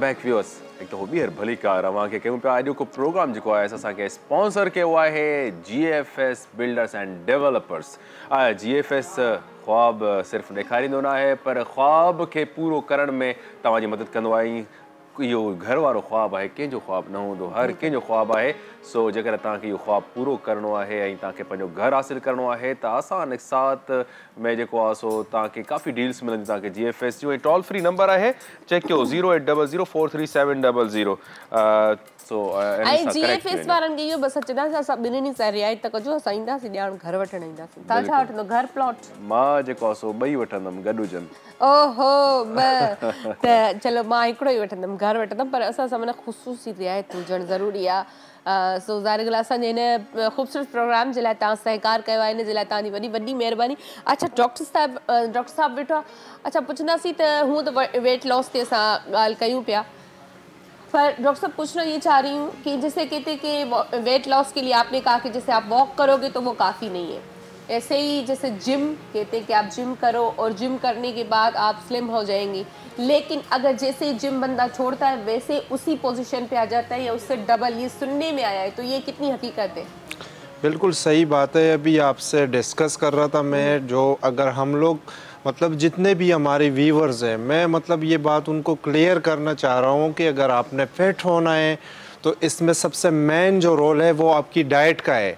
बैक व्यूअर्स हिकु त हो ॿीहर भली का रवांखे कयूं पिया अॼु को प्रोग्राम जेको आहे असांखे स्पॉन्सर कयो आहे GFS builders and developers GFS ख्वाब सिर्फ़ु ॾेखारींदो न आहे पर ख्वाब खे पूरो करण में तव्हांजी मदद कंदो आहे इहो घर वारो ख्वाब आहे कंहिंजो ख्वाब न हूंदो हर कंहिंजो ख्वाब आहे सो जेकर तव्हांखे इहो ख्वाब पूरो करिणो आहे ऐं तव्हांखे पंहिंजो घर हासिल करिणो आहे त आसान साथ में जेको आहे सो तव्हांखे काफ़ी डील्स मिलंदियूं तव्हांखे GFS जूं ऐं टोल फ्री नंबर आहे चेक कयो 080043700 सो ऐं GFS वारनि खे इहो बसि चवंदासीं असां ॿिन्हिनि सां रिआयत कजो असां ईंदासीं ॼाण घर वठणु ईंदासीं तव्हां छा वठंदो घर प्लॉट मां जेको आहे सो ॿई वठंदुमि गॾु हुजनि ओहो त चलो मां हिकिड़ो ई वठंदमि घर वठंदमि पर असां सां माना ख़ुशूसी रिआयत हुजणु ज़रूरी आहे सो ज़ाहिर ॻाल्हि आहे असांजे हिन ख़ूबसूरत प्रोग्राम जे लाइ तव्हां सहकार कयो आहे हिन जे लाइ तव्हांजी वॾी वॾी महिरबानी अच्छा डॉक्टर साहिबु वेठो आहे अच्छा पुछंदासीं त हूअं त वेट लॉस ते असां ॻाल्हि कयूं पिया पर डॉक्टर साहब पूछना ये चाह रही हूँ कि जैसे कहते हैं कि वेट लॉस के लिए आपने कहा कि जैसे आप वॉक करोगे तो वो काफ़ी नहीं है ऐसे ही जैसे जिम कहते हैं कि आप जिम करो और जिम करने के बाद आप स्लिम हो जाएंगी लेकिन अगर जैसे ही जिम बंदा छोड़ता है वैसे उसी पोजीशन पे आ जाता है या उससे डबल ये सुनने में आया है तो ये कितनी हकीकत है बिल्कुल सही बात है अभी आपसे डिस्कस कर रहा था मैं जो अगर हम लोग मतलब जितने भी हमारे व्यूअर्स हैं मैं मतलब ये बात उनको क्लियर करना चाह रहा हूँ कि अगर आपने फिट होना है तो इसमें सबसे मेन जो रोल है वो आपकी डाइट का है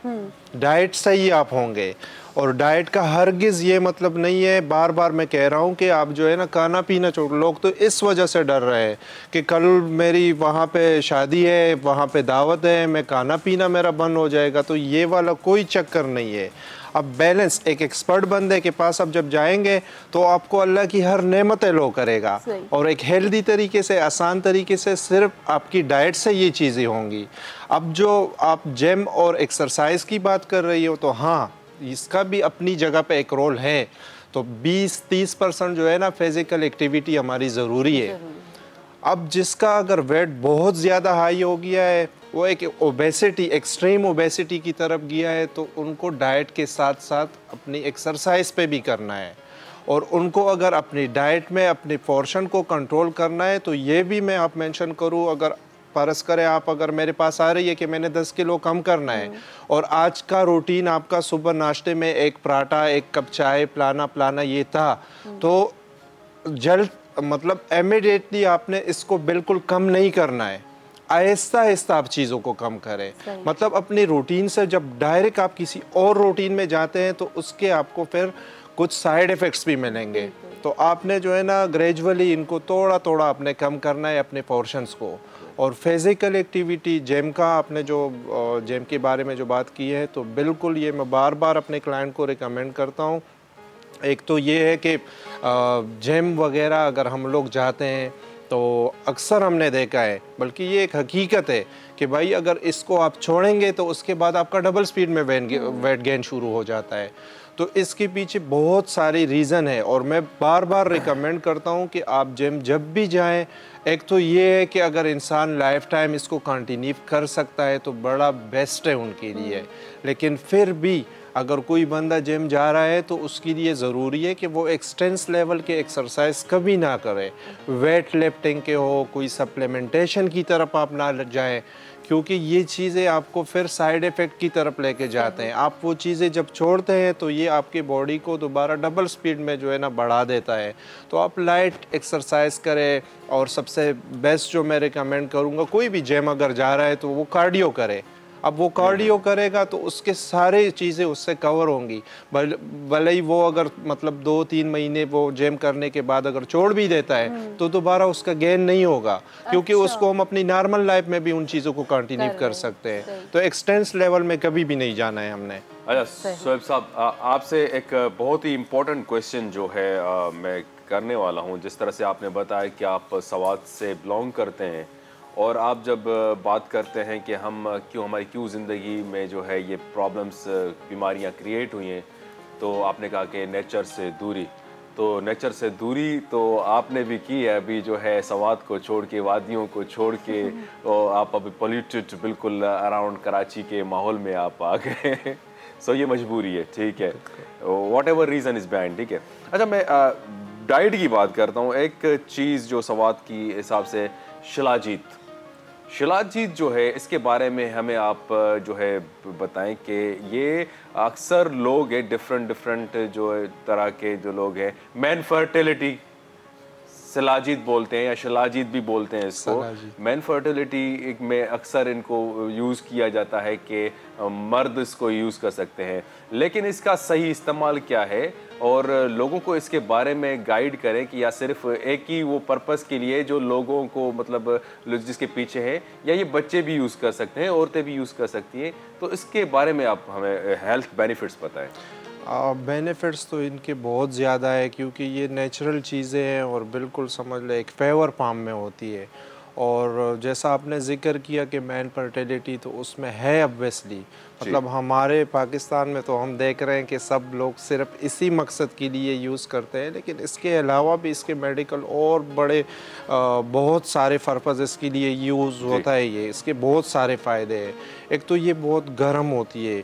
डाइट से ही आप होंगे और डाइट का हरगिज़ ये मतलब नहीं है बार बार मैं कह रहा हूँ कि आप जो है ना खाना पीना छोड़ लोग तो इस वजह से डर रहे हैं कि कल मेरी वहाँ पे शादी है वहाँ पे दावत है मैं खाना पीना मेरा बंद हो जाएगा तो ये वाला कोई चक्कर नहीं है अब बैलेंस एक एक्सपर्ट बंदे के पास अब जब जाएंगे तो आपको अल्लाह की हर नेमतें लो करेगा और एक हेल्दी तरीके से आसान तरीके से सिर्फ आपकी डाइट से ये चीज़ें होंगी अब जो आप जिम और एक्सरसाइज की बात कर रही हो तो हाँ इसका भी अपनी जगह पे एक रोल है तो 20-30% जो है ना फिज़िकल एक्टिविटी हमारी ज़रूरी है अब जिसका अगर वेट बहुत ज़्यादा हाई हो गया है वो एक ओबेसिटी एक्सट्रीम ओबेसिटी की तरफ गया है तो उनको डाइट के साथ साथ अपनी एक्सरसाइज पे भी करना है और उनको अगर अपनी डाइट में अपने पोर्शन को कंट्रोल करना है तो ये भी मैं आप मेंशन करूँ अगर फर्ज करें आप अगर मेरे पास आ रही है कि मैंने 10 किलो कम करना है और आज का रूटीन आपका सुबह नाश्ते में एक पराठा एक कप चाय प्लाना ये था तो जल्द मतलब इमीडिएटली आपने इसको बिल्कुल कम नहीं करना है आहिस्ता आहिस्ता आप चीज़ों को कम करें मतलब अपनी रूटीन से जब डायरेक्ट आप किसी और रूटीन में जाते हैं तो उसके आपको फिर कुछ साइड इफ़ेक्ट्स भी मिलेंगे तो आपने जो है ना ग्रेजुअली इनको थोड़ा थोड़ा आपने कम करना है अपने पोर्शंस को और फिज़िकल एक्टिविटी जिम का आपने जो जिम के बारे में जो बात की है तो बिल्कुल ये मैं बार बार अपने क्लाइंट को रिकमेंड करता हूँ एक तो ये है कि जिम वगैरह अगर हम लोग जाते हैं तो अक्सर हमने देखा है बल्कि ये एक हकीकत है कि भाई अगर इसको आप छोड़ेंगे तो उसके बाद आपका डबल स्पीड में वेट गेन शुरू हो जाता है तो इसके पीछे बहुत सारी रीज़न है और मैं बार बार रिकमेंड करता हूँ कि आप जिम जब भी जाएं एक तो ये है कि अगर इंसान लाइफ टाइम इसको कंटिन्यू कर सकता है तो बड़ा बेस्ट है उनके लिए लेकिन फिर भी अगर कोई बंदा जिम जा रहा है तो उसके लिए ज़रूरी है कि वो एक्सटेंस लेवल के एक्सरसाइज कभी ना करे वेट लिफ्टिंग के हो कोई सप्लीमेंटेशन की तरफ आप ना जाएं क्योंकि ये चीज़ें आपको फिर साइड इफ़ेक्ट की तरफ लेके जाते हैं। आप वो चीज़ें जब छोड़ते हैं तो ये आपकी बॉडी को दोबारा डबल स्पीड में जो है ना बढ़ा देता है। तो आप लाइट एक्सरसाइज करें, और सबसे बेस्ट जो मैं रिकमेंड करूँगा, कोई भी जिम अगर जा रहा है तो वो कार्डियो करे। अब वो कार्डियो करेगा तो उसके सारे चीज़ें उससे कवर होंगी। भले ही वो अगर मतलब 2-3 महीने वो जिम करने के बाद अगर छोड़ भी देता है तो दोबारा उसका गेन नहीं होगा, क्योंकि उसको हम अपनी नॉर्मल लाइफ में भी उन चीज़ों को कंटिन्यू कर सकते हैं। तो एक्सटेंस लेवल में कभी भी नहीं जाना है हमने। अच्छा शोएब साहब, आपसे एक बहुत ही इम्पोर्टेंट क्वेश्चन जो है मैं करने वाला हूँ। जिस तरह से आपने बताया कि आप सवात से बिलोंग करते हैं, और आप जब बात करते हैं कि हम हमारी क्यों ज़िंदगी में जो है ये प्रॉब्लम्स, बीमारियां क्रिएट हुई हैं, तो आपने कहा कि नेचर से दूरी। तो नेचर से दूरी तो आपने भी की है, अभी जो है सवात को छोड़ के, वादियों को छोड़ के, और आप अभी पोल्यूटेड बिल्कुल अराउंड कराची के माहौल में आप आ गए। सो ये मजबूरी है, ठीक है, what ever reason is behind, ठीक है। अच्छा, मैं डाइट की बात करता हूँ। एक चीज़ जो सवात की हिसाब से शिलाजीत जो है, इसके बारे में हमें आप जो है बताएं कि ये अक्सर लोग हैं डिफरेंट जो तरह के जो लोग हैं, मैन फर्टिलिटी शिलाजीत बोलते हैं या शिलाजीत भी बोलते हैं इसको। मैन फर्टिलिटी में अक्सर इनको यूज़ किया जाता है कि मर्द इसको यूज़ कर सकते हैं, लेकिन इसका सही इस्तेमाल क्या है, और लोगों को इसके बारे में गाइड करें कि या सिर्फ एक ही वो पर्पस के लिए जो लोगों को मतलब जिसके पीछे है, या ये बच्चे भी यूज़ कर सकते हैं, औरतें भी यूज़ कर सकती हैं। तो इसके बारे में आप हमें हेल्थ बेनिफिट्स बताएं। बेनिफिट्स तो इनके बहुत ज़्यादा है, क्योंकि ये नेचुरल चीज़ें हैं और बिल्कुल समझ ले एक फेवर फार्म में होती है। और जैसा आपने जिक्र किया कि मैन फर्टिलिटी, तो उसमें है ऑब्वियसली, मतलब हमारे पाकिस्तान में तो हम देख रहे हैं कि सब लोग सिर्फ इसी मकसद के लिए यूज़ करते हैं, लेकिन इसके अलावा भी इसके मेडिकल और बड़े बहुत सारे पर्पस इसके लिए यूज़ होता है। ये इसके बहुत सारे फ़ायदे हैं। एक तो ये बहुत गर्म होती है,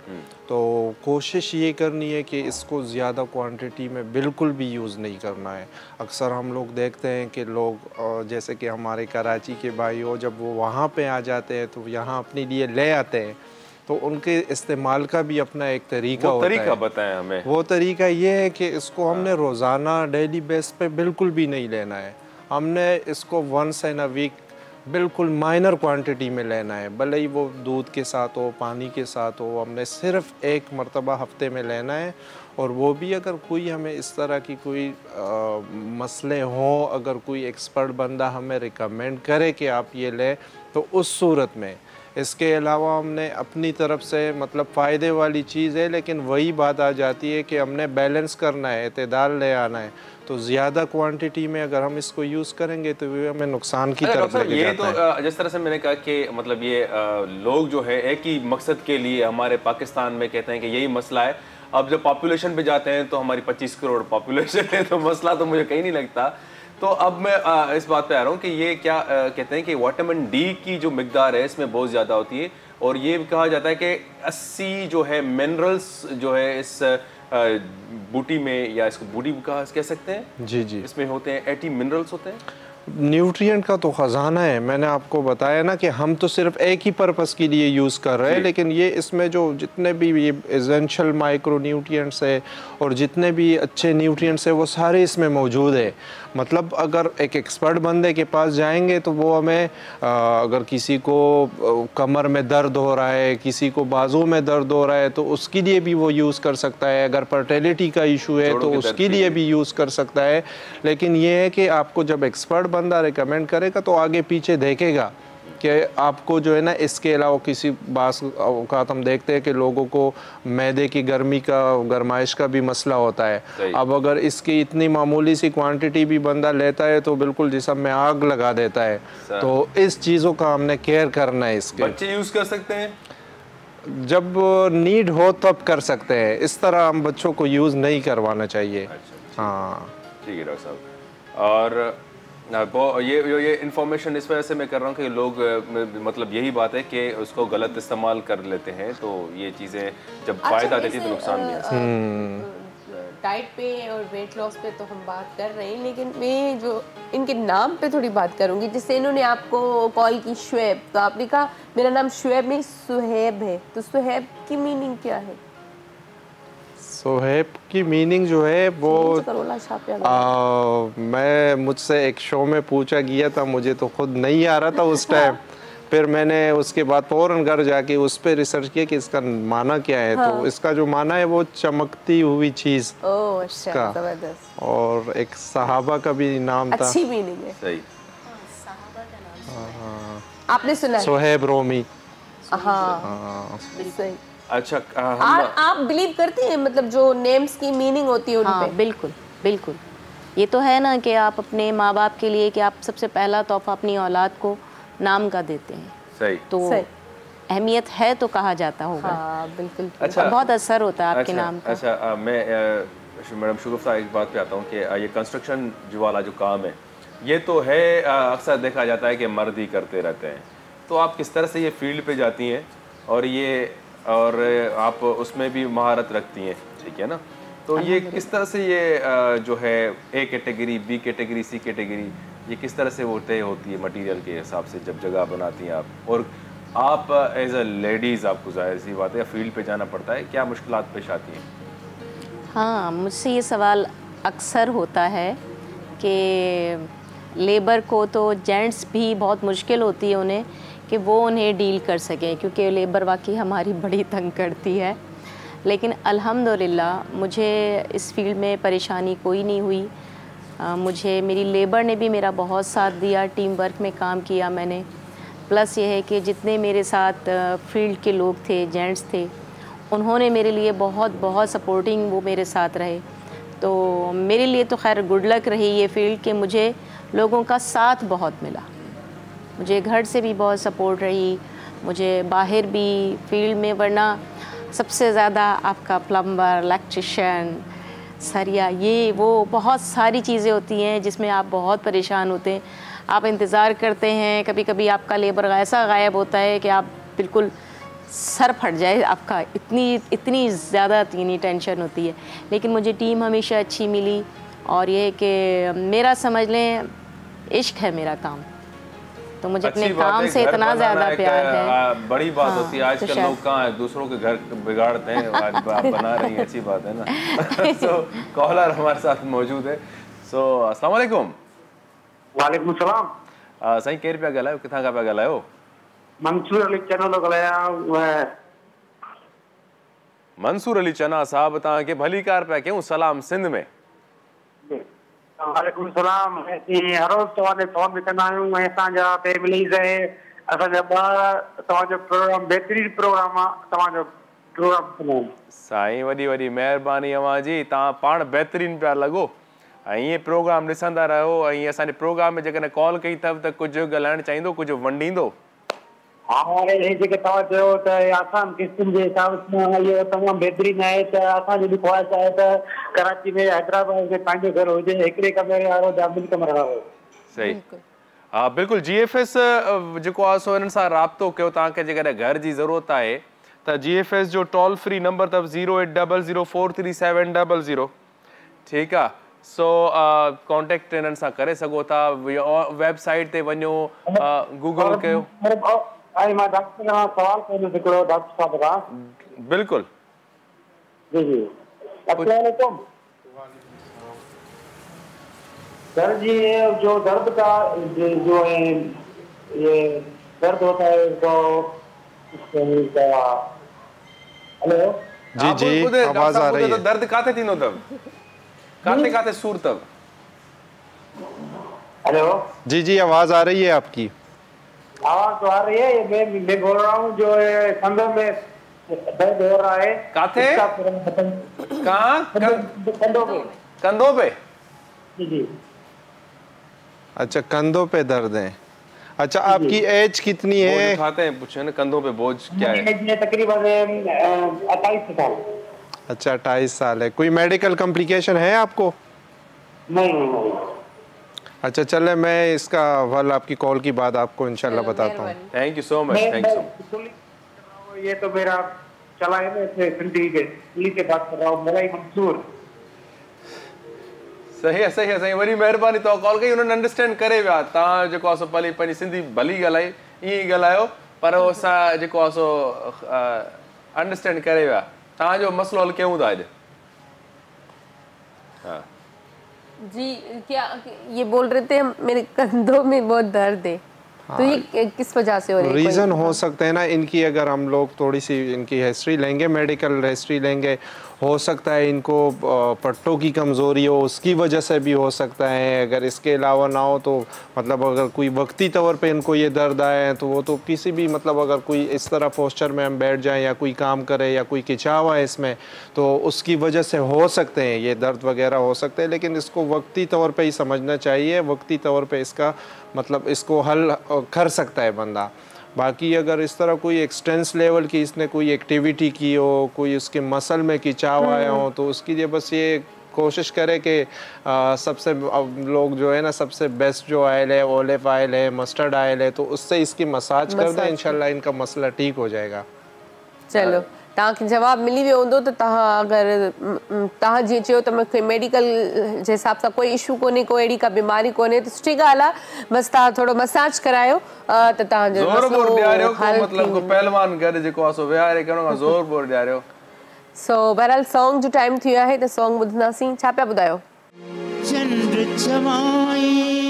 तो कोशिश ये करनी है कि इसको ज़्यादा क्वांटिटी में बिल्कुल भी यूज़ नहीं करना है। अक्सर हम लोग देखते हैं कि लोग जैसे कि हमारे कराची के भाई हो, जब वो वहाँ पे आ जाते हैं तो यहाँ अपने लिए ले आते हैं, तो उनके इस्तेमाल का भी अपना एक तरीका होता है। तरीका बताएं हमें। वो तरीका ये है कि इसको हमने रोज़ाना डेली बेस पे बिल्कुल भी नहीं लेना है। हमने इसको वंस इन अ वीक बिल्कुल माइनर क्वांटिटी में लेना है, भले ही वो दूध के साथ हो, पानी के साथ हो। हमने सिर्फ एक मरतबा हफ्ते में लेना है, और वो भी अगर कोई हमें इस तरह की कोई मसले हों, अगर कोई एक्सपर्ट बंदा हमें रिकमेंड करे कि आप ये लें, तो उस सूरत में। इसके अलावा हमने अपनी तरफ से मतलब फ़ायदे वाली चीज़ है, लेकिन वही बात आ जाती है कि हमने बैलेंस करना है, इत्तेदाल ले आना है। तो ज़्यादा क्वांटिटी में अगर हम इसको यूज़ करेंगे तो ये हमें नुकसान की तरफ लेके ये जाता तो है। जिस तरह से मैंने कहा कि मतलब ये लोग जो है एक ही मकसद के लिए हमारे पाकिस्तान में कहते हैं कि यही मसला है। अब जब पॉपुलेशन पे जाते हैं तो हमारी 25 करोड़ पॉपुलेशन है, तो मसला तो मुझे कहीं नहीं लगता। तो अब मैं इस बात पे आ रहा हूँ कि ये क्या कहते हैं कि विटामिन डी की जो मिकदार है इसमें बहुत ज़्यादा होती है, और ये कहा जाता है कि 80 जो है मिनरल्स जो है इस बूटी में, या इसको बूटी कह सकते हैं, जी जी, इसमें होते हैं 80 मिनरल्स होते हैं। न्यूट्रिएंट का तो ख़जाना है। मैंने आपको बताया ना कि हम तो सिर्फ एक ही पर्पस के लिए यूज़ कर रहे हैं, लेकिन ये इसमें जो जितने भी ये एसेंशियल माइक्रो न्यूट्रिएंट्स है और जितने भी अच्छे न्यूट्रिएंट्स है वो सारे इसमें मौजूद है। मतलब अगर एक एक्सपर्ट बंदे के पास जाएंगे तो वो हमें अगर किसी को कमर में दर्द हो रहा है, किसी को बाजू में दर्द हो रहा है, तो उसके लिए भी वो यूज़ कर सकता है। अगर फर्टिलिटी का इशू है तो उसके लिए भी यूज़ कर सकता है। लेकिन ये है कि आपको जब एक्सपर्ट बंदा रिकमेंड करेगा तो आगे पीछे देखेगा कि आपको जो है ना इसके अलावा किसी बास औकात हम देखते हैं कि लोगों को मैदे की गर्माइश का भी मसला होता है। अब अगर इसकी इतनी मामूली सी क्वांटिटी भी बंदा लेता है तो बिल्कुल जिस्म में आग लगा देता है। तो इस चीज़ों का हमने केयर करना है। इसके बच्चे यूज़ कर सकते हैं, जब नीड हो तब कर सकते हैं। इस तरह हम बच्चों को यूज़ नहीं करवाना चाहिए। हाँ ठीक है डॉक्टर साहब। और ये इन्फॉर्मेशन इस वजह से मैं कर रहा हूँ कि लोग मतलब यही बात है कि उसको गलत इस्तेमाल कर लेते हैं, तो ये चीज़ें जब फ़ायदा देती है तो नुकसान भी है। डाइट पे और वेट लॉस पे तो हम बात कर रहे हैं, लेकिन मैं जो इनके नाम पे थोड़ी बात करूंगी। जैसे इन्होंने आपको कॉल की शुएब, तो आपने कहा मेरा नाम शुएब नहीं सुहेब है, तो सुहेब की मीनिंग क्या है? सुहेब की मीनिंग जो है वो मैं मुझसे एक शो में पूछा गया था, मुझे तो खुद नहीं आ रहा था उस टाइम। फिर मैंने उसके बाद फ़ौरन घर जाके उस पर रिसर्च किया कि इसका माना क्या है। तो इसका जो माना है वो चमकती हुई चीज़ का, और एक सहाबा का भी नाम था। अच्छी मीनिंग है। सही। आपने सुना है? सुहेब रोमी। हाँ सही। अच्छा, आप बिलीव करती हैं मतलब जो नेम्स की मीनिंग होती है उन पे? बिल्कुल बिल्कुल। ये तो है ना कि आप अपने माँ बाप के लिए कि आप सबसे पहला तोहफा अपनी औलाद को नाम का देते हैं। सही। तो अहमियत है तो कहा जाता होगा। हाँ बिल्कुल। अच्छा, बहुत असर होता है आपके नाम का। अच्छा, मैं मैडम शुगुफ्ता एक बात पे आता हूँ कि ये कंस्ट्रक्शन जो वाला जो काम है, ये तो है अक्सर देखा जाता है कि मर्द ही करते रहते हैं। तो आप किस तरह से ये फील्ड पे जाती हैं और आप उसमें भी महारत रखती हैं, ठीक है ना? तो ये किस तरह से ये जो है A category, B category, C category, ये किस तरह से वो तय होती है मटेरियल के हिसाब से जब जगह बनाती हैं आप? और आप एज अ लेडीज़ आपको जाहिर सी बात है फील्ड पे जाना पड़ता है, क्या मुश्किलात पेश आती हैं? हाँ, मुझसे ये सवाल अक्सर होता है कि लेबर को तो जेंट्स भी बहुत मुश्किल होती है उन्हें कि वो उन्हें डील कर सकें, क्योंकि लेबर वाकई हमारी बड़ी तंग करती है। लेकिन अल्हम्दुलिल्लाह मुझे इस फील्ड में परेशानी कोई नहीं हुई। मुझे मेरी लेबर ने भी मेरा बहुत साथ दिया, टीम वर्क में काम किया मैंने। प्लस ये है कि जितने मेरे साथ फील्ड के लोग थे, जेंट्स थे, उन्होंने मेरे लिए बहुत बहुत सपोर्टिंग वो मेरे साथ रहे। तो मेरे लिए तो खैर गुड लक रही ये फील्ड कि मुझे लोगों का साथ बहुत मिला। मुझे घर से भी बहुत सपोर्ट रही, मुझे बाहर भी फील्ड में, वरना सबसे ज़्यादा आपका प्लम्बर, इलेक्ट्रिशियन, सरिया, ये वो बहुत सारी चीज़ें होती हैं जिसमें आप बहुत परेशान होते हैं। आप इंतज़ार करते हैं, कभी कभी आपका लेबर ऐसा गायब होता है कि आप बिल्कुल सर फट जाए आपका, इतनी ज़्यादा इतनी टेंशन होती है। लेकिन मुझे टीम हमेशा अच्छी मिली, और ये कि मेरा समझ लें इश्क है मेरा काम, तो मुझे अपने काम से इतना ज़्यादा प्यार है। बड़ी बात होती है आजकल, लोग कहाँ दूसरों के घर बिगाड़ते हैं, आप बना रही हैं, अच्छी बात है ना। सो कॉलर हमारे साथ मौजूद है। सो अस्सलाम वालेकुम। वालेकुम सलाम। साईं केर पिया ॻाल्हायो, किथां खां पिया ॻाल्हायो? मंसूर अली चना थो ॻाल्हायां। मंसूर अली चना साहब, तव्हांखे भली कार पिया कयूं, सलाम सिंध में। वालेकुम सलाम। हर रोज़ तव्हांखे फ़ोन बि कंदा आहियूं ऐं असांजा फैमिलीज़ आहे, असांजा ॿार, तव्हांजो प्रोग्राम बहितरीनु प्रोग्राम आहे, तव्हांजो प्रोग्राम कंदा आहियूं। साईं वॾी वॾी महिरबानी अव्हां जी, तव्हां पाण बहितरीनु पिया लॻो ऐं ईअं प्रोग्राम ॾिसंदा रहो। ऐं असांजे प्रोग्राम में जेकॾहिं कॉल कई अथव त कुझु ॻाल्हाइणु चाहींदो, कुझु वंडींदो? हा, हे जेके तव्हां चयो त आसान किस्तुनि जे हिसाब सां इहो तमामु बहितरीनु आहे। त असांजी बि ख़्वाहिश आहे त कराची में, हैदराबाद में पंहिंजो घर हुजे, हिकिड़े कमरे वारो या ॿिनि कमरे वारो। सही। हा बिल्कुलु। GFS जेको आहे सो हिननि सां राब्तो कयो। तव्हांखे जेकॾहिं घर जी ज़रूरत आहे त GFS जो टोल फ्री नंबर अथव 080043700। ठीकु आहे। सो कॉन्टेक्ट हिननि सां करे सघो था। वेबसाइट ते वञो, गूगल कयो। मां डॉक्टर खां सवाल कयो हिकिड़ो, डॉक्टर साहब खां। बिल्कुलु जी जी। अस्सलाम वालेकुम। सर जी, जो दर्द का जो है ये दर्द होता है तो हेलो जी जी आवाज आ रही है। दर्द काथे थींदो अथव, काथे काथे सूर अथव? हेलो जी जी आवाज आ रही है आपकी। आवाज तो आ रही है। मैं बोल रहा हूँ जो कंधों में दर्द हो रहा है। काथे? कहाँ? कंधों पे। कंधों पे? जी जी। अच्छा, कंधों पे दर्द है। अच्छा, आपकी एज कितनी है? उठाते हैं, पूछे ना कंधों पे बोझ क्या है? तकरीबन 28 साल। अच्छा, 28 साल है। कोई मेडिकल कॉम्प्लिकेशन है आपको? नहीं। अच्छा चले, मैं इसका हल आपकी कॉल की बाद आपको इंशाल्लाह बताता हूँ। Thank you so much. Thank you. ये तो मेरा चला है ना, सिंधी के बात कर रहा हूँ, मलाई मंसूर। सही आहे साईं वरी महिरबानी तव्हां कॉल कई उन्हनि अंडरस्टैंड करे विया तव्हां जेको आहे सो भली पंहिंजी सिंधी भली ॻाल्हाई ईअं ई ॻाल्हायो पर असां जेको आहे सो अंडरस्टैंड करे विया तव्हांजो मसलो हल कयूं था अॼु हाँ जी क्या ये बोल रहे थे मेरे कंधों में बहुत दर्द है तो ये किस वजह से हो रही है रीज़न हो सकते हैं ना इनकी अगर हम लोग थोड़ी सी इनकी हिस्ट्री लेंगे मेडिकल हिस्ट्री लेंगे हो सकता है इनको पट्टों की कमज़ोरी हो उसकी वजह से भी हो सकता है अगर इसके अलावा ना हो तो मतलब अगर कोई वक्ती तौर पे इनको ये दर्द आए तो वो तो किसी भी मतलब अगर कोई इस तरह पोस्चर में हम बैठ जाएं या कोई काम करें या कोई खिंचाव है इसमें तो उसकी वजह से हो सकते हैं ये दर्द वगैरह हो सकते हैं लेकिन इसको वक्ती तौर पे ही समझना चाहिए वक्ती तौर पे इसका मतलब इसको हल कर सकता है बंदा बाकी अगर इस तरह कोई एक्सटेंस लेवल की इसने कोई एक्टिविटी की हो कोई उसके मसल में खिंचाव आया हो तो उसके लिए बस ये कोशिश करे कि सबसे लोग जो है ना सबसे बेस्ट जो ऑयल है ओलिव ऑयल है मस्टर्ड ऑयल है तो उससे इसकी मसाज कर दें इंशाल्लाह इनका मसला ठीक हो जाएगा चलो तव्हांखे जवाब मिली वियो हूंदो त तव्हां अगरि तव्हां जीअं चयो त मूंखे मेडिकल जे हिसाब सां कोई इशू कोन्हे कोई अहिड़ी का बीमारी कोन्हे त सुठी ॻाल्हि आहे बसि तव्हां थोरो मसाज करायो त तव्हांजो मतलब को पहलवान गॾु जेको आहे सो विहारे करणो आहे ज़ोर बोर ॾियारियो सो बहरहाल सॉन्ग जो टाइम थी वियो आहे त सॉन्ग ॿुधंदासीं छा पिया ॿुधायो चंद्र चवाई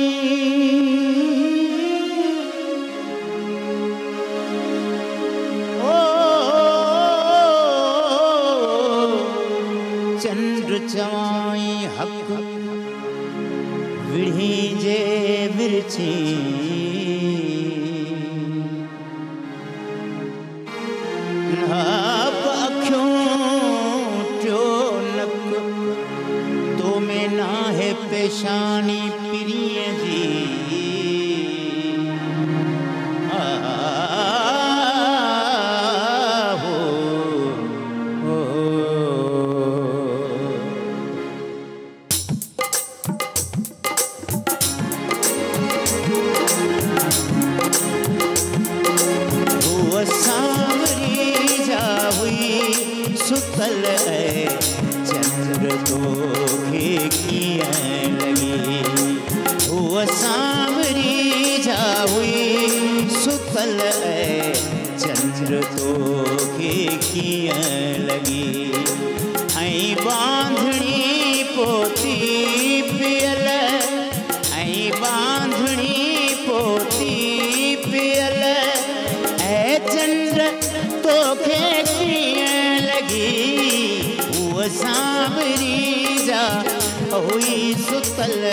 चवाई हक विढ़ी जे विरछी अखियों टियो नक तो में ना है पेशानी पिरीअ जी सुतल चंद्र तोखे कीअं लॻे हूअ सांवरी जा हुई सुतल चंद्र तोखे कीअं लॻे ऐं बांधणी पोती पियल ऐं बांधणी पोती पियल ऐं चंद्र तोखे कीअं लॻी हूअ सांवरी जा हुई सुतल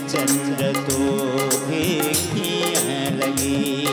चंद्र तोखे कीअं लॻी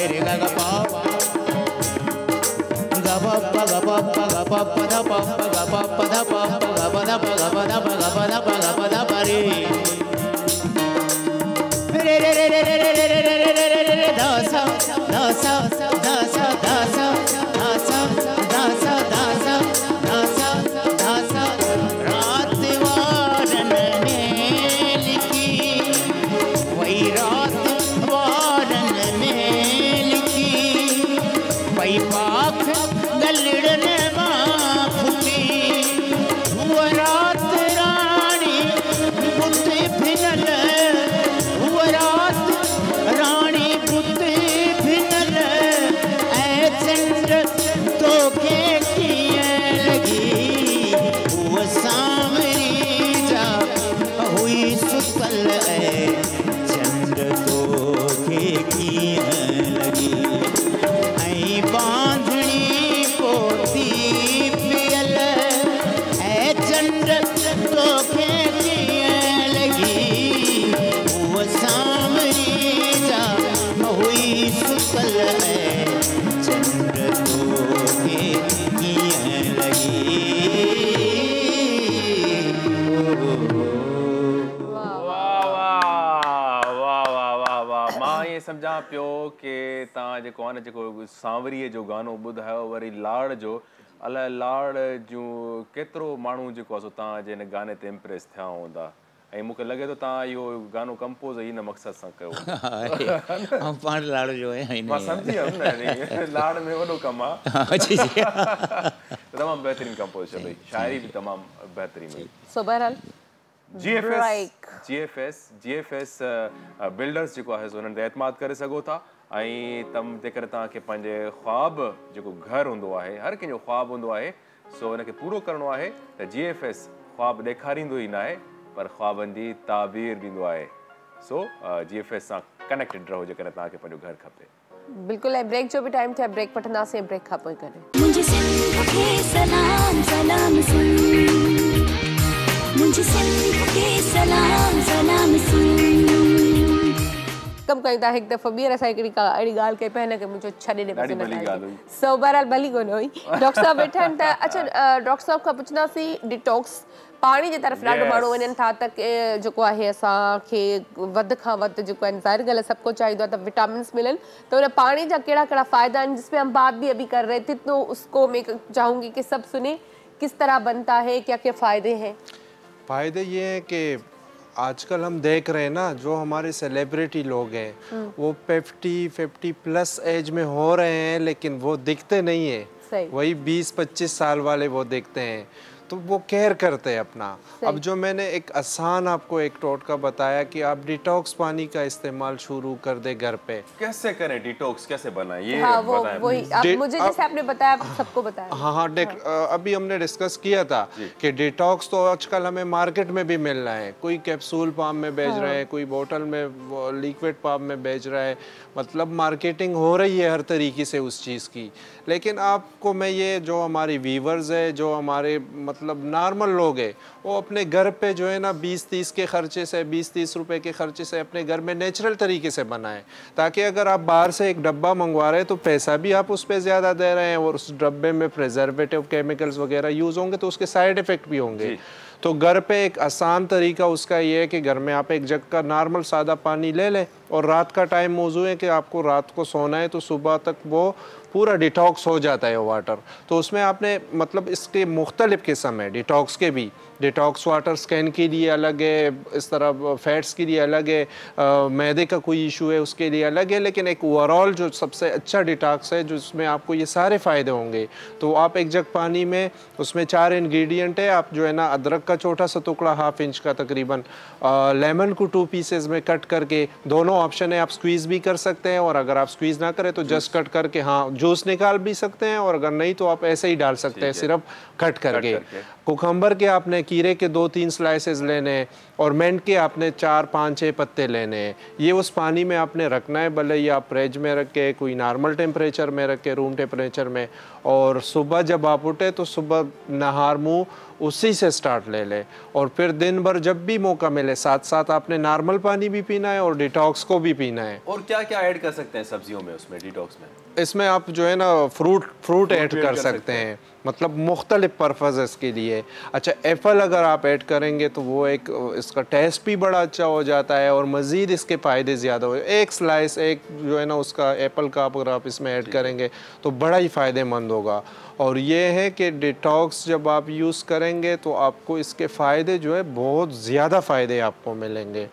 रे रे गा गा पा गा पा पा गा पा पा गा पा पा दा पा गा पा पा दा पा गा पा दा पा गा पा दा पा गा पा दा पा गा पा दा पा रे रे रे रे रे रे रे रे रे रे रे रे दा सा दा सा दा सा दा सा दा सा दा सा दा सा दा सा दा सा रात वारन ने लिखी वही रात वारन ने लिखी वही पाख गलड़न फुटी वो रात रानी बुत फिनल वो रात रानी बुत फिनल ऐ चंद्र तो के किए लगी वो सामरी जा हुई सुतल ऐ चंद्र तो के किए लगी ऐ बांधनी पोती पियल ऐ चंद्र तो के किए लगी वो सामरी जा हुई सुतल ऐ चंद्र तो के किए लगी मां ये सम्झां पियो कि तव्हां जेको आहे न जेको सांवरीअ जो गानो ॿुधायो वरी लाड़ जो अलाए लाड़ जूं केतिरो माण्हू जेको आहे सो तव्हांजे हिन गाने ते इम्प्रेस थिया हूंदा ऐं मूंखे लॻे थो तव्हां इहो गानो कंपोज़ हिन मक़सद सां कयो पाण लाड़ जो है मां सम्झी वियुमि न लाड़ में वॾो कमु आहे तमामु बहितरीनु कंपोज़ भई शाइरी बि तमामु बहितरीनु हुई सो बहरहाल GFS बिल्डर्स जेको आहे सो हुननि ते एतमाद करे सघो था ऐं जेकर तव्हांखे पंहिंजे ख्वाब जेको घरु हूंदो आहे हर कंहिंजो ख्वाब हूंदो आहे सो हुनखे पूरो करिणो आहे त GFS ख्वाब ॾेखारींदो ई न आहे पर ख्वाबनि जी ताबीर ॾींदो आहे सो GFS सां कनेक्टेड रहो जेकर तव्हांखे पंहिंजो घरु खपे बिल्कुलु ऐं ब्रेक जो बि टाइम थियो आहे ब्रेक वठंदासीं ब्रेक खां पोइ करे मुझे सिंध के सलाम सलाम सुन मुझे सिंध के सलाम सलाम सुन कमु कयूं था हिकु दफ़ो ॿीहर असां हिकिड़ी अहिड़ी ॻाल्हि कई पिया न की मुंहिंजो छॾे ॾे सो बहरहाल भली कोन हुई डॉक्टर साहब वेठा आहिनि त अच्छा डॉक्टर साहब खां पुछंदासीं डिटॉक्स पाणी जे तरफ़ ॾाढो माण्हू वञनि था त जेको आहे असांखे वधि खां वधि जेको आहे ज़ाहिर ॻाल्हि आहे सभु कुझु चाहींदो आहे त विटामिन्स मिलनि त उन पाणी जा कहिड़ा कहिड़ा फ़ाइदा आहिनि जिसमें हम बात भी अभी कर रहे थे तो उसको मैं चाहूँगी कि सब सुने किस तरह बनता है क्या क्या फ़ायदे हैं। फ़ायदे ये हैं कि आजकल हम देख रहे हैं ना जो हमारे सेलिब्रिटी लोग हैं वो 50 प्लस एज में हो रहे हैं लेकिन वो दिखते नहीं है वही 20-25 साल वाले वो दिखते हैं तो वो केयर करते हैं अपना। अब जो मैंने एक आसान आपको एक टोटका बताया कि आप डिटॉक्स पानी का इस्तेमाल शुरू कर दे घर पे। कैसे करें डिटॉक्स कैसे बनाएं ये हाँ, बताएं मुझे जैसे आपने बताया सबको बताया। हाँ अभी हमने डिस्कस किया था कि डिटॉक्स तो आजकल हमें मार्केट में भी मिल रहा है, कोई कैप्सूल फॉर्म में बेच रहे हैं, कोई बोतल में लिक्विड फॉर्म में बेच रहा है, मतलब मार्केटिंग हो रही है हर तरीके से उस चीज़ की। लेकिन आपको मैं ये जो हमारी व्यूवर्स है जो हमारे मतलब नॉर्मल लोग हैं वो अपने घर पे जो है ना 20-30 के खर्चे से 20-30 रुपए के खर्चे से अपने घर में नेचुरल तरीके से बनाएं, ताकि अगर आप बाहर से एक डब्बा मंगवा रहे हैं तो पैसा भी आप उस पर ज़्यादा दे रहे हैं और उस डब्बे में प्रिजर्वेटिव केमिकल्स वगैरह यूज़ होंगे तो उसके साइड इफ़ेक्ट भी होंगे। तो घर पे एक आसान तरीका उसका ये है कि घर में आप एक जग का नॉर्मल सादा पानी ले लें और रात का टाइम मौजू है कि आपको रात को सोना है तो सुबह तक वो पूरा डिटॉक्स हो जाता है वाटर। तो उसमें आपने मतलब इसके मुख्तलिफ़ किस्म है डिटॉक्स के भी, डिटॉक्स वाटर स्किन के लिए अलग है, इस तरह फैट्स के लिए अलग है, मैदे का कोई इशू है उसके लिए अलग है, लेकिन एक ओवरऑल जो सबसे अच्छा डिटॉक्स है जिसमें आपको ये सारे फ़ायदे होंगे। तो आप एक जग पानी में उसमें 4 इंग्रेडिएंट है, आप जो है ना अदरक का छोटा सा टुकड़ा 1/2 इंच का तकरीबन, लेमन को 2 पीसेज में कट करके, दोनों ऑप्शन है, आप स्क्वीज़ भी कर सकते हैं और अगर आप स्क्वीज़ ना करें तो जस्ट कट करके हाँ जूस निकाल भी सकते हैं और अगर नहीं तो आप ऐसे ही डाल सकते हैं सिर्फ कट करके। कुकम्बर के आपने कीरे के 2-3 स्लाइसेस लेने हैं और मिंट के आपने 4-5-6 पत्ते लेने हैं। ये उस पानी में आपने रखना है, भले ये आप फ्रिज में रख के कोई नॉर्मल टेम्परेचर में रख के रूम टेम्परेचर में, और सुबह जब आप उठे तो सुबह नहार मुँह उसी से स्टार्ट ले लें और फिर दिन भर जब भी मौका मिले साथ साथ आपने नॉर्मल पानी भी पीना है और डिटॉक्स इसको भी पीना है। और क्या क्या ऐड कर सकते हैं सब्जियों में उसमें डिटॉक्स में? इसमें आप जो है ना फ्रूट ऐड कर सकते हैं, मतलब मुख्तलिफ पर्पज़ इसके लिए। अच्छा, एप्पल अगर आप ऐड करेंगे तो वो एक इसका टेस्ट भी बड़ा अच्छा हो जाता है और मज़ीद इसके फ़ायदे ज़्यादा हो। एक स्लाइस एक जो है ना उसका एप्पल का अगर आप इसमें ऐड करेंगे तो बड़ा ही फ़ायदेमंद होगा। और ये है कि डिटॉक्स जब आप यूज़ करेंगे तो आपको इसके फ़ायदे जो है बहुत ज़्यादा फ़ायदे आपको मिलेंगे।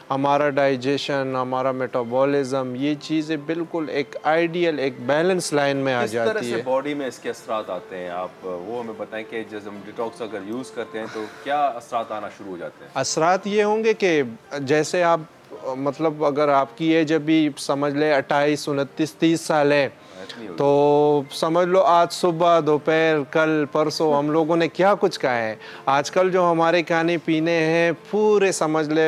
हमारा डाइजेशन, हमारा मेटाबॉलिज्म, ये चीज़ें बिल्कुल एक आइडियल, एक बैलेंस लाइन में आ जाती है। किस तरह से बॉडी में इसके असरात आते हैं, आप वो हमें बताएं कि जब हम डिटॉक्स अगर यूज़ करते हैं तो क्या असरात आना शुरू हो जाते हैं? असरात ये होंगे कि जैसे आप मतलब अगर आपकी एज अभी समझ लें 28, 29, 30 साल है तो समझ लो आज सुबह, दोपहर, कल, परसों हम लोगों ने क्या कुछ खाया है। आजकल जो हमारे खाने पीने हैं पूरे समझ ले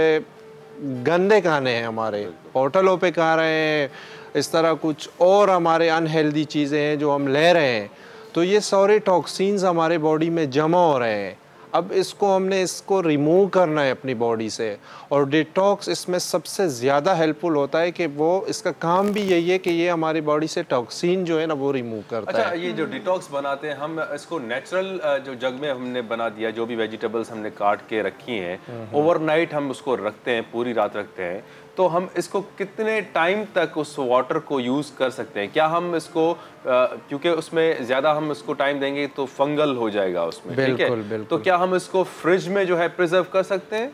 गंदे खाने हैं, हमारे होटलों पे खा रहे हैं, इस तरह कुछ और हमारे अनहेल्दी चीज़ें हैं जो हम ले रहे हैं। तो ये सारे टॉक्सिन्स हमारे बॉडी में जमा हो रहे हैं। अब इसको रिमूव करना है अपनी बॉडी से, और डिटॉक्स इसमें सबसे ज़्यादा हेल्पफुल होता है कि वो इसका काम भी यही है कि ये हमारी बॉडी से टॉक्सिन जो है ना वो रिमूव करता है। अच्छा, ये जो डिटॉक्स बनाते हैं हम इसको नेचुरल जो जग में हमने बना दिया, जो भी वेजिटेबल्स हमने काट के रखी हैं ओवरनाइट हम उसको रखते हैं, पूरी रात रखते हैं, तो हम इसको कितने टाइम तक उस वाटर को यूज़ कर सकते हैं? क्या हम इसको क्योंकि उसमें ज़्यादा हम इसको टाइम देंगे तो फंगल हो जाएगा उसमें, ठीक है? तो क्या हम इसको फ्रिज में जो है प्रिजर्व कर सकते हैं?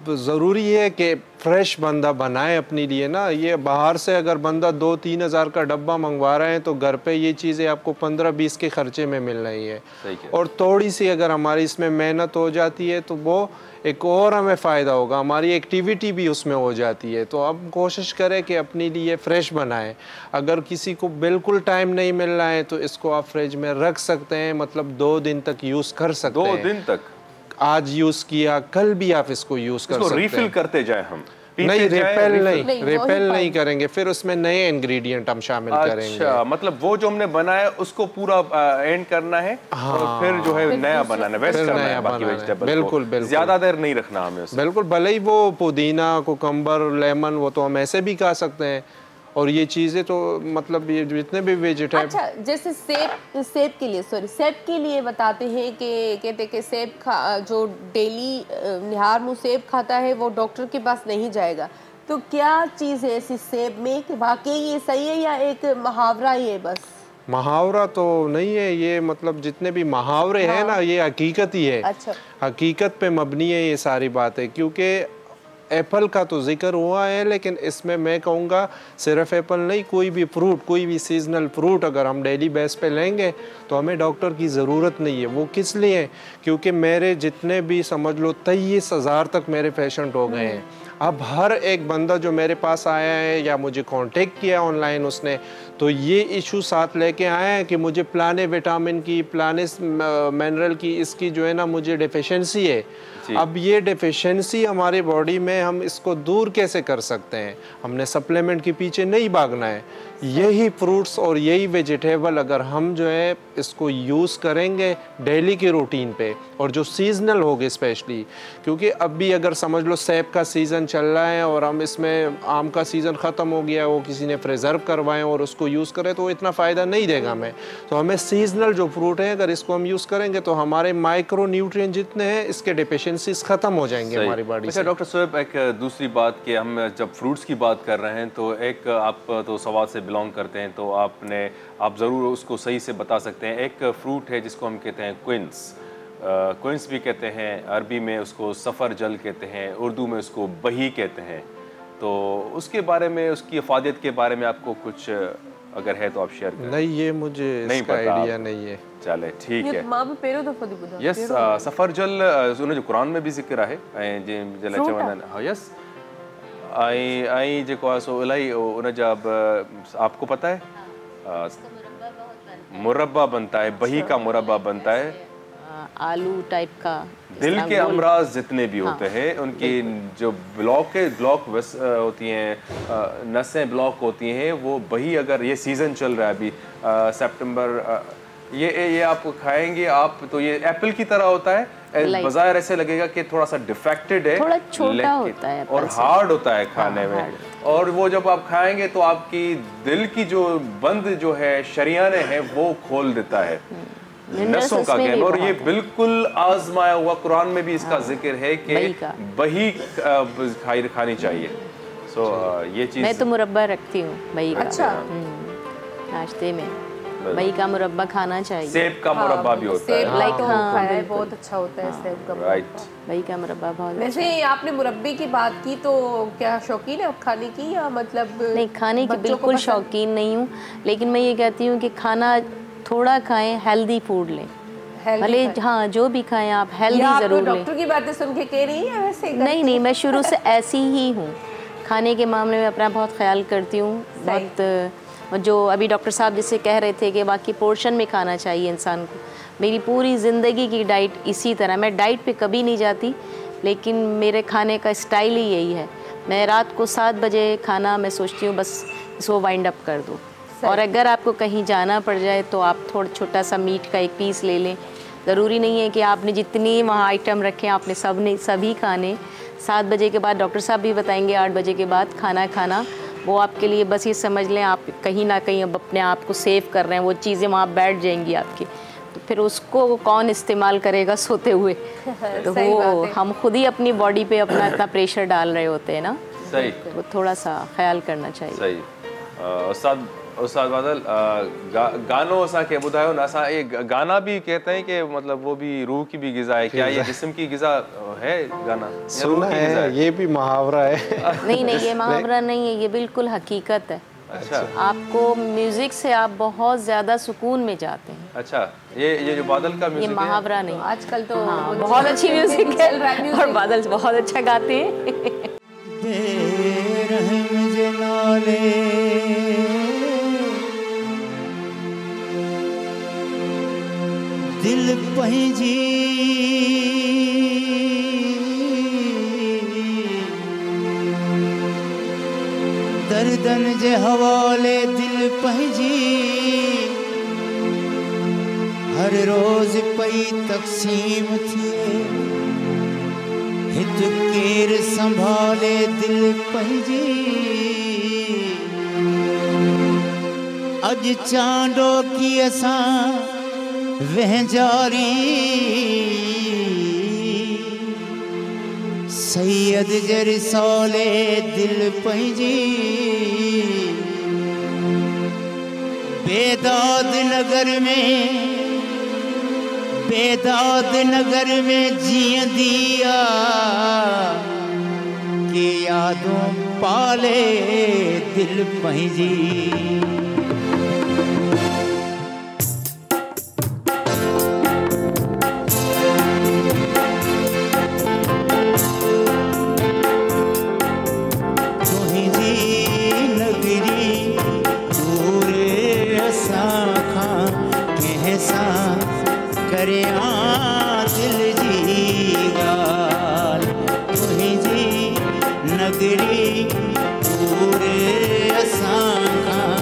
ज़रूरी है कि फ्रेश बंदा बनाए अपने लिए ना। ये बाहर से अगर बंदा 2-3 हज़ार का डब्बा मंगवा रहे हैं तो घर पे ये चीज़ें आपको 15-20 के खर्चे में मिल रही है। और थोड़ी सी अगर हमारी इसमें मेहनत हो जाती है तो वो एक और हमें फ़ायदा होगा, हमारी एक्टिविटी भी उसमें हो जाती है। तो अब कोशिश करें कि अपने लिए फ़्रेश बनाएं। अगर किसी को बिल्कुल टाइम नहीं मिल रहा है तो इसको आप फ्रिज में रख सकते हैं, मतलब 2 दिन तक यूज़ कर सकते हैं। 2 दिन तक? आज यूज़ किया, कल भी आप इसको यूज़ कर सकते हैं। रिफिल करते जाए हम? नहीं, रिपेल नहीं करेंगे, फिर उसमें नए इंग्रेडिएंट हम शामिल करेंगे। अच्छा, मतलब वो जो हमने बनाया उसको पूरा एंड करना है और फिर जो है नया बनाना है, वेस्ट करना है बाकी वेजिटेबल। बिल्कुल, ज्यादा देर नहीं रखना हमें उसमें। बिल्कुल, भले ही वो पुदीना, कुकम्बर, लेमन वो तो हम ऐसे भी खा सकते हैं। और ये चीज़ें तो मतलब ये जितने भी वेजिटेबल, अच्छा जैसे सेब के लिए बताते हैं कि कहते कि सेब जो डेली निहार मुँह सेब खाता है वो डॉक्टर के पास नहीं जाएगा। तो क्या चीज़ है ऐसी सेब में कि वाकई ये सही है या एक मुहावरा ही है? बस मुहावरा तो नहीं है ये, मतलब जितने भी मुहावरे हैं ना ये हकीकत ही है। अच्छा, हकीकत पे मबनी है ये सारी बातें। क्योंकि एप्पल का तो जिक्र हुआ है, लेकिन इसमें मैं कहूँगा सिर्फ एप्पल नहीं, कोई भी फ्रूट, कोई भी सीजनल फ्रूट अगर हम डेली बेस पे लेंगे तो हमें डॉक्टर की ज़रूरत नहीं है। वो किस लिए? क्योंकि मेरे जितने भी समझ लो 23,000 तक मेरे पेशेंट हो गए हैं। अब हर एक बंदा जो मेरे पास आया है या मुझे कांटेक्ट किया ऑनलाइन उसने, तो ये इशू साथ लेके आए हैं कि मुझे प्लाने विटामिन की, प्लाने मिनरल की, इसकी जो है ना मुझे डेफिशिएंसी है। अब ये डेफिशिएंसी हमारी बॉडी में, हम इसको दूर कैसे कर सकते हैं? हमने सप्लीमेंट के पीछे नहीं भागना है। यही फ्रूट्स और यही वेजिटेबल अगर हम जो है इसको यूज़ करेंगे डेली की रूटीन पे, और जो सीजनल होगे स्पेशली, क्योंकि अभी अगर समझ लो सेब का सीज़न चल रहा है और हम इसमें आम का सीज़न ख़त्म हो गया, वो किसी ने प्रिजर्व करवाएं और उसको यूज़ करें तो इतना फ़ायदा नहीं देगा हमें। तो हमें सीजनल जो फ्रूट है अगर इसको हम यूज़ करेंगे तो हमारे माइक्रो न्यूट्रिएंट जितने हैं इसके डेफिशिएंसीज ख़त्म हो जाएंगे हमारी बॉडी से। अच्छा डॉक्टर सोएब, एक दूसरी बात कि हम जब फ्रूट्स की बात कर रहे हैं तो एक आप तो सवाल से बिलोंग करते हैं तो आप ज़रूर उसको सही से बता सकते हैं। एक फ्रूट है जिसको हम कहते हैं क्विंस भी कहते हैं, अरबी में उसको सफ़र जल कहते हैं, उर्दू में उसको बही कहते हैं। तो उसके बारे में, उसकी अफादियत के बारे में आपको कुछ अगर है तो आप शेयर करें। नहीं, ये मुझे इसका आइडिया नहीं है। चले ठीक है। यस, सफ़र जल उन्हें जो कुरान में भी जिक्र है यस आई जेको आहे सो इलाही उन जा आपको पता है मुरब्बा बनता है, बही का मुरब्बा बनता है, आलू टाइप का। दिल के अमराज जितने भी होते हैं उनकी जो ब्लॉक होती हैं, नसें ब्लॉक होती हैं, वो बही अगर ये सीज़न चल रहा है अभी सितंबर, ये आप खाएंगे आप तो ये एप्पल की तरह होता है। बाजार ऐसे लगेगा कि थोड़ा सा डिफेक्टेड है, थोड़ा छोटा होता है और हार्ड होता है खाने में, और वो जब आप खाएंगे तो आपकी दिल की जो बंद जो है शरियाने हैं वो खोल देता है, नसों का कहना। और ये बिल्कुल आजमाया हुआ, कुरान में भी इसका जिक्र है कि बही खानी चाहिए। ये चीज मैं तो मुरब्बा रखती हूँ बही का। अच्छा। नाश्ते में बही का मुरब्बा खाना चाहिए। सेब का मुरब्बा भी होता है, सेब लाइक खाया है, बहुत अच्छा होता है सेब का मुरब्बा। बही का मुरब्बा बहुत। वैसे आपने मुरब्बे की बात की तो क्या शौकीन है आप खाने की, या मतलब? नहीं, खाने की बिल्कुल शौकीन नहीं हूँ, लेकिन मैं ये कहती हूँ कि खाना थोड़ा खाएं, हेल्दी फूड लें। भले हाँ जो भी खाएं आप हेल्दी जरूर लें। डॉक्टर की बातें सुन के कह रही है वैसे? नहीं, मैं शुरू से ऐसी ही हूँ, खाने के मामले में अपना बहुत ख्याल करती हूँ। बहुत जो अभी डॉक्टर साहब जैसे कह रहे थे कि बाकी पोर्शन में खाना चाहिए इंसान को, मेरी पूरी ज़िंदगी की डाइट इसी तरह। मैं डाइट पे कभी नहीं जाती, लेकिन मेरे खाने का स्टाइल ही यही है। मैं रात को 7 बजे खाना मैं सोचती हूँ बस इसको वाइंड अप कर दूँ, और अगर आपको कहीं जाना पड़ जाए तो आप थोड़ा छोटा सा मीट का एक पीस ले लें। ज़रूरी नहीं है कि आपने जितनी वहाँ आइटम रखे आपने सभी खाने। 7 बजे के बाद डॉक्टर साहब भी बताएंगे 8 बजे के बाद खाना वो आपके लिए बस ये समझ लें आप कहीं ना कहीं अब अपने आप को सेव कर रहे हैं, वो चीज़ें वहाँ बैठ जाएंगी आपकी, तो फिर उसको कौन इस्तेमाल करेगा सोते हुए? तो वो हम खुद ही अपनी बॉडी पे अपना इतना प्रेशर डाल रहे होते हैं ना। सही, वो थोड़ा सा ख्याल करना चाहिए। सही। उस्ताद बादल, गानो असांखे ॿुधायो न, असां ये गाना भी कहते हैं कि मतलब वो भी रूह की भी ग़िज़ा है, क्या ये जिस्म की ग़िज़ा है गाना? सुना है, ये भी मुहावरा है। नहीं, ये मुहावरा नहीं है, ये बिल्कुल हकीकत है। अच्छा। आपको म्यूजिक से आप बहुत ज़्यादा सुकून में जाते हैं। अच्छा, ये जो बादल का म्यूजिक ये मुहावरा नहीं, आजकल तो बहुत अच्छी म्यूजिक है और बादल बहुत अच्छा गाते हैं। दिल पंहिंजी दर्दन जे हवाले, दिल पंहिंजी हर रोज पई तक़सीम थिए, हित केर संभाले दिल पंहिंजी। अज चांडो की असां वहजारी, सैयद जे रिसाले दिल पंहिंजी। बेदाद नगर में जीअंदी आ, के यादों पाले दिल पंहिंजी। दिल जी गाल तुहिंजी नगरी पूरे असां खां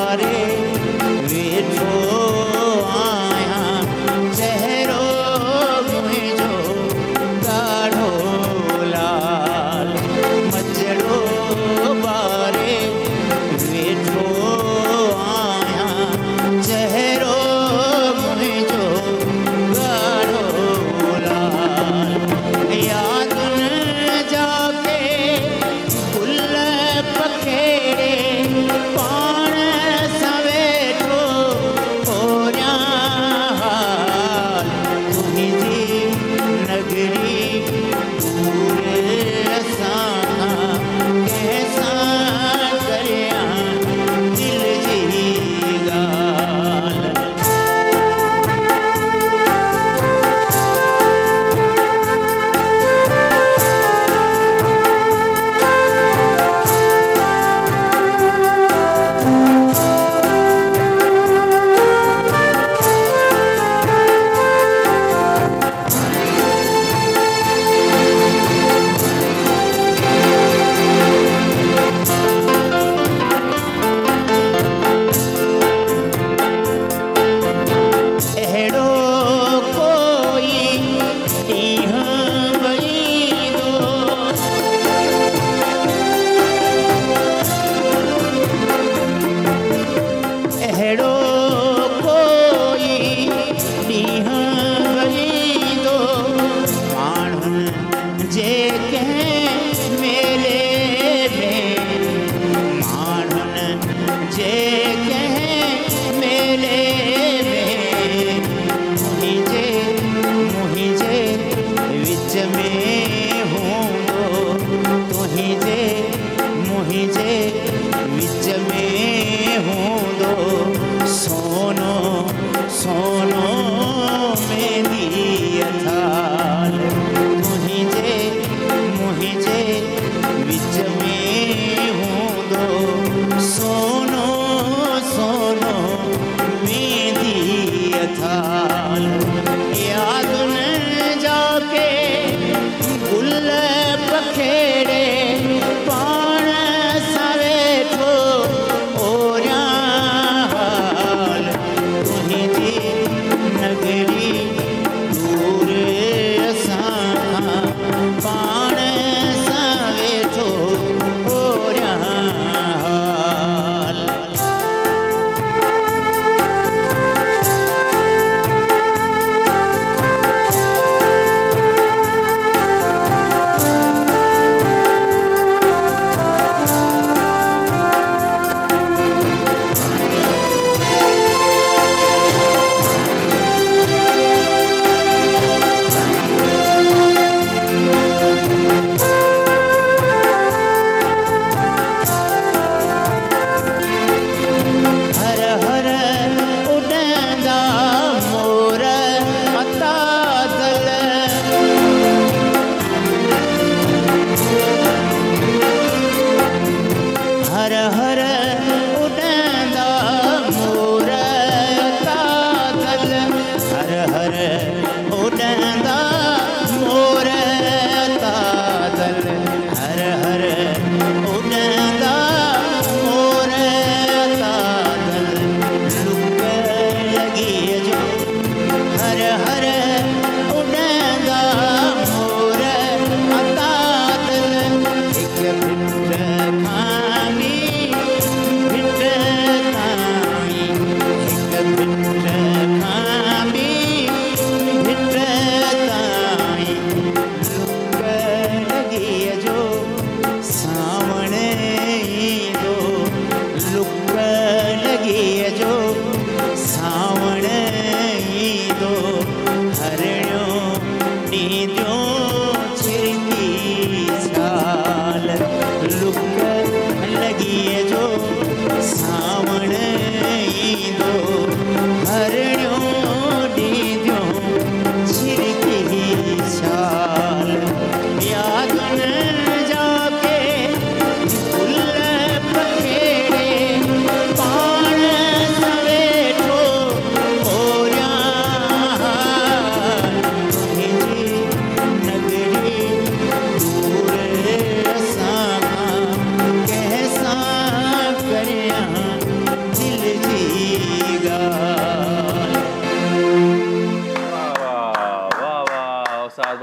बारे वेठो आया चेहरो मुझो गाढ़ो लाल मजड़ो बारे वेठो आया चेहरो मुझो गाढ़ो लाल याद जाके फुल पखेड़े पाण सवेठो होरिया हाल तुझी नगरी दूर असां कैसा करिया दिल जी गाल अहिड़ो कोई ॾींहुं वईंदो अहिड़ो कोई ॾींहुं वईंदो माण्हुनि जे कंहिं मेले में माण्हुनि जे कंहिं मेले में मुंहिंजे विच में हूंदो तुंहिंजे मुंहिंजे विच में हूंदो सोनो सोनो मेरी अथाल तुंहिंजे मुंहिंजे विच में हूंदो सोनो सोनो मेरी अथाल याद न जाके गुल पखेड़े पाण सवेठो ओरिया हाल तुंहिंजी नगरी दूर असां पाण सवेठो ओरिया हाल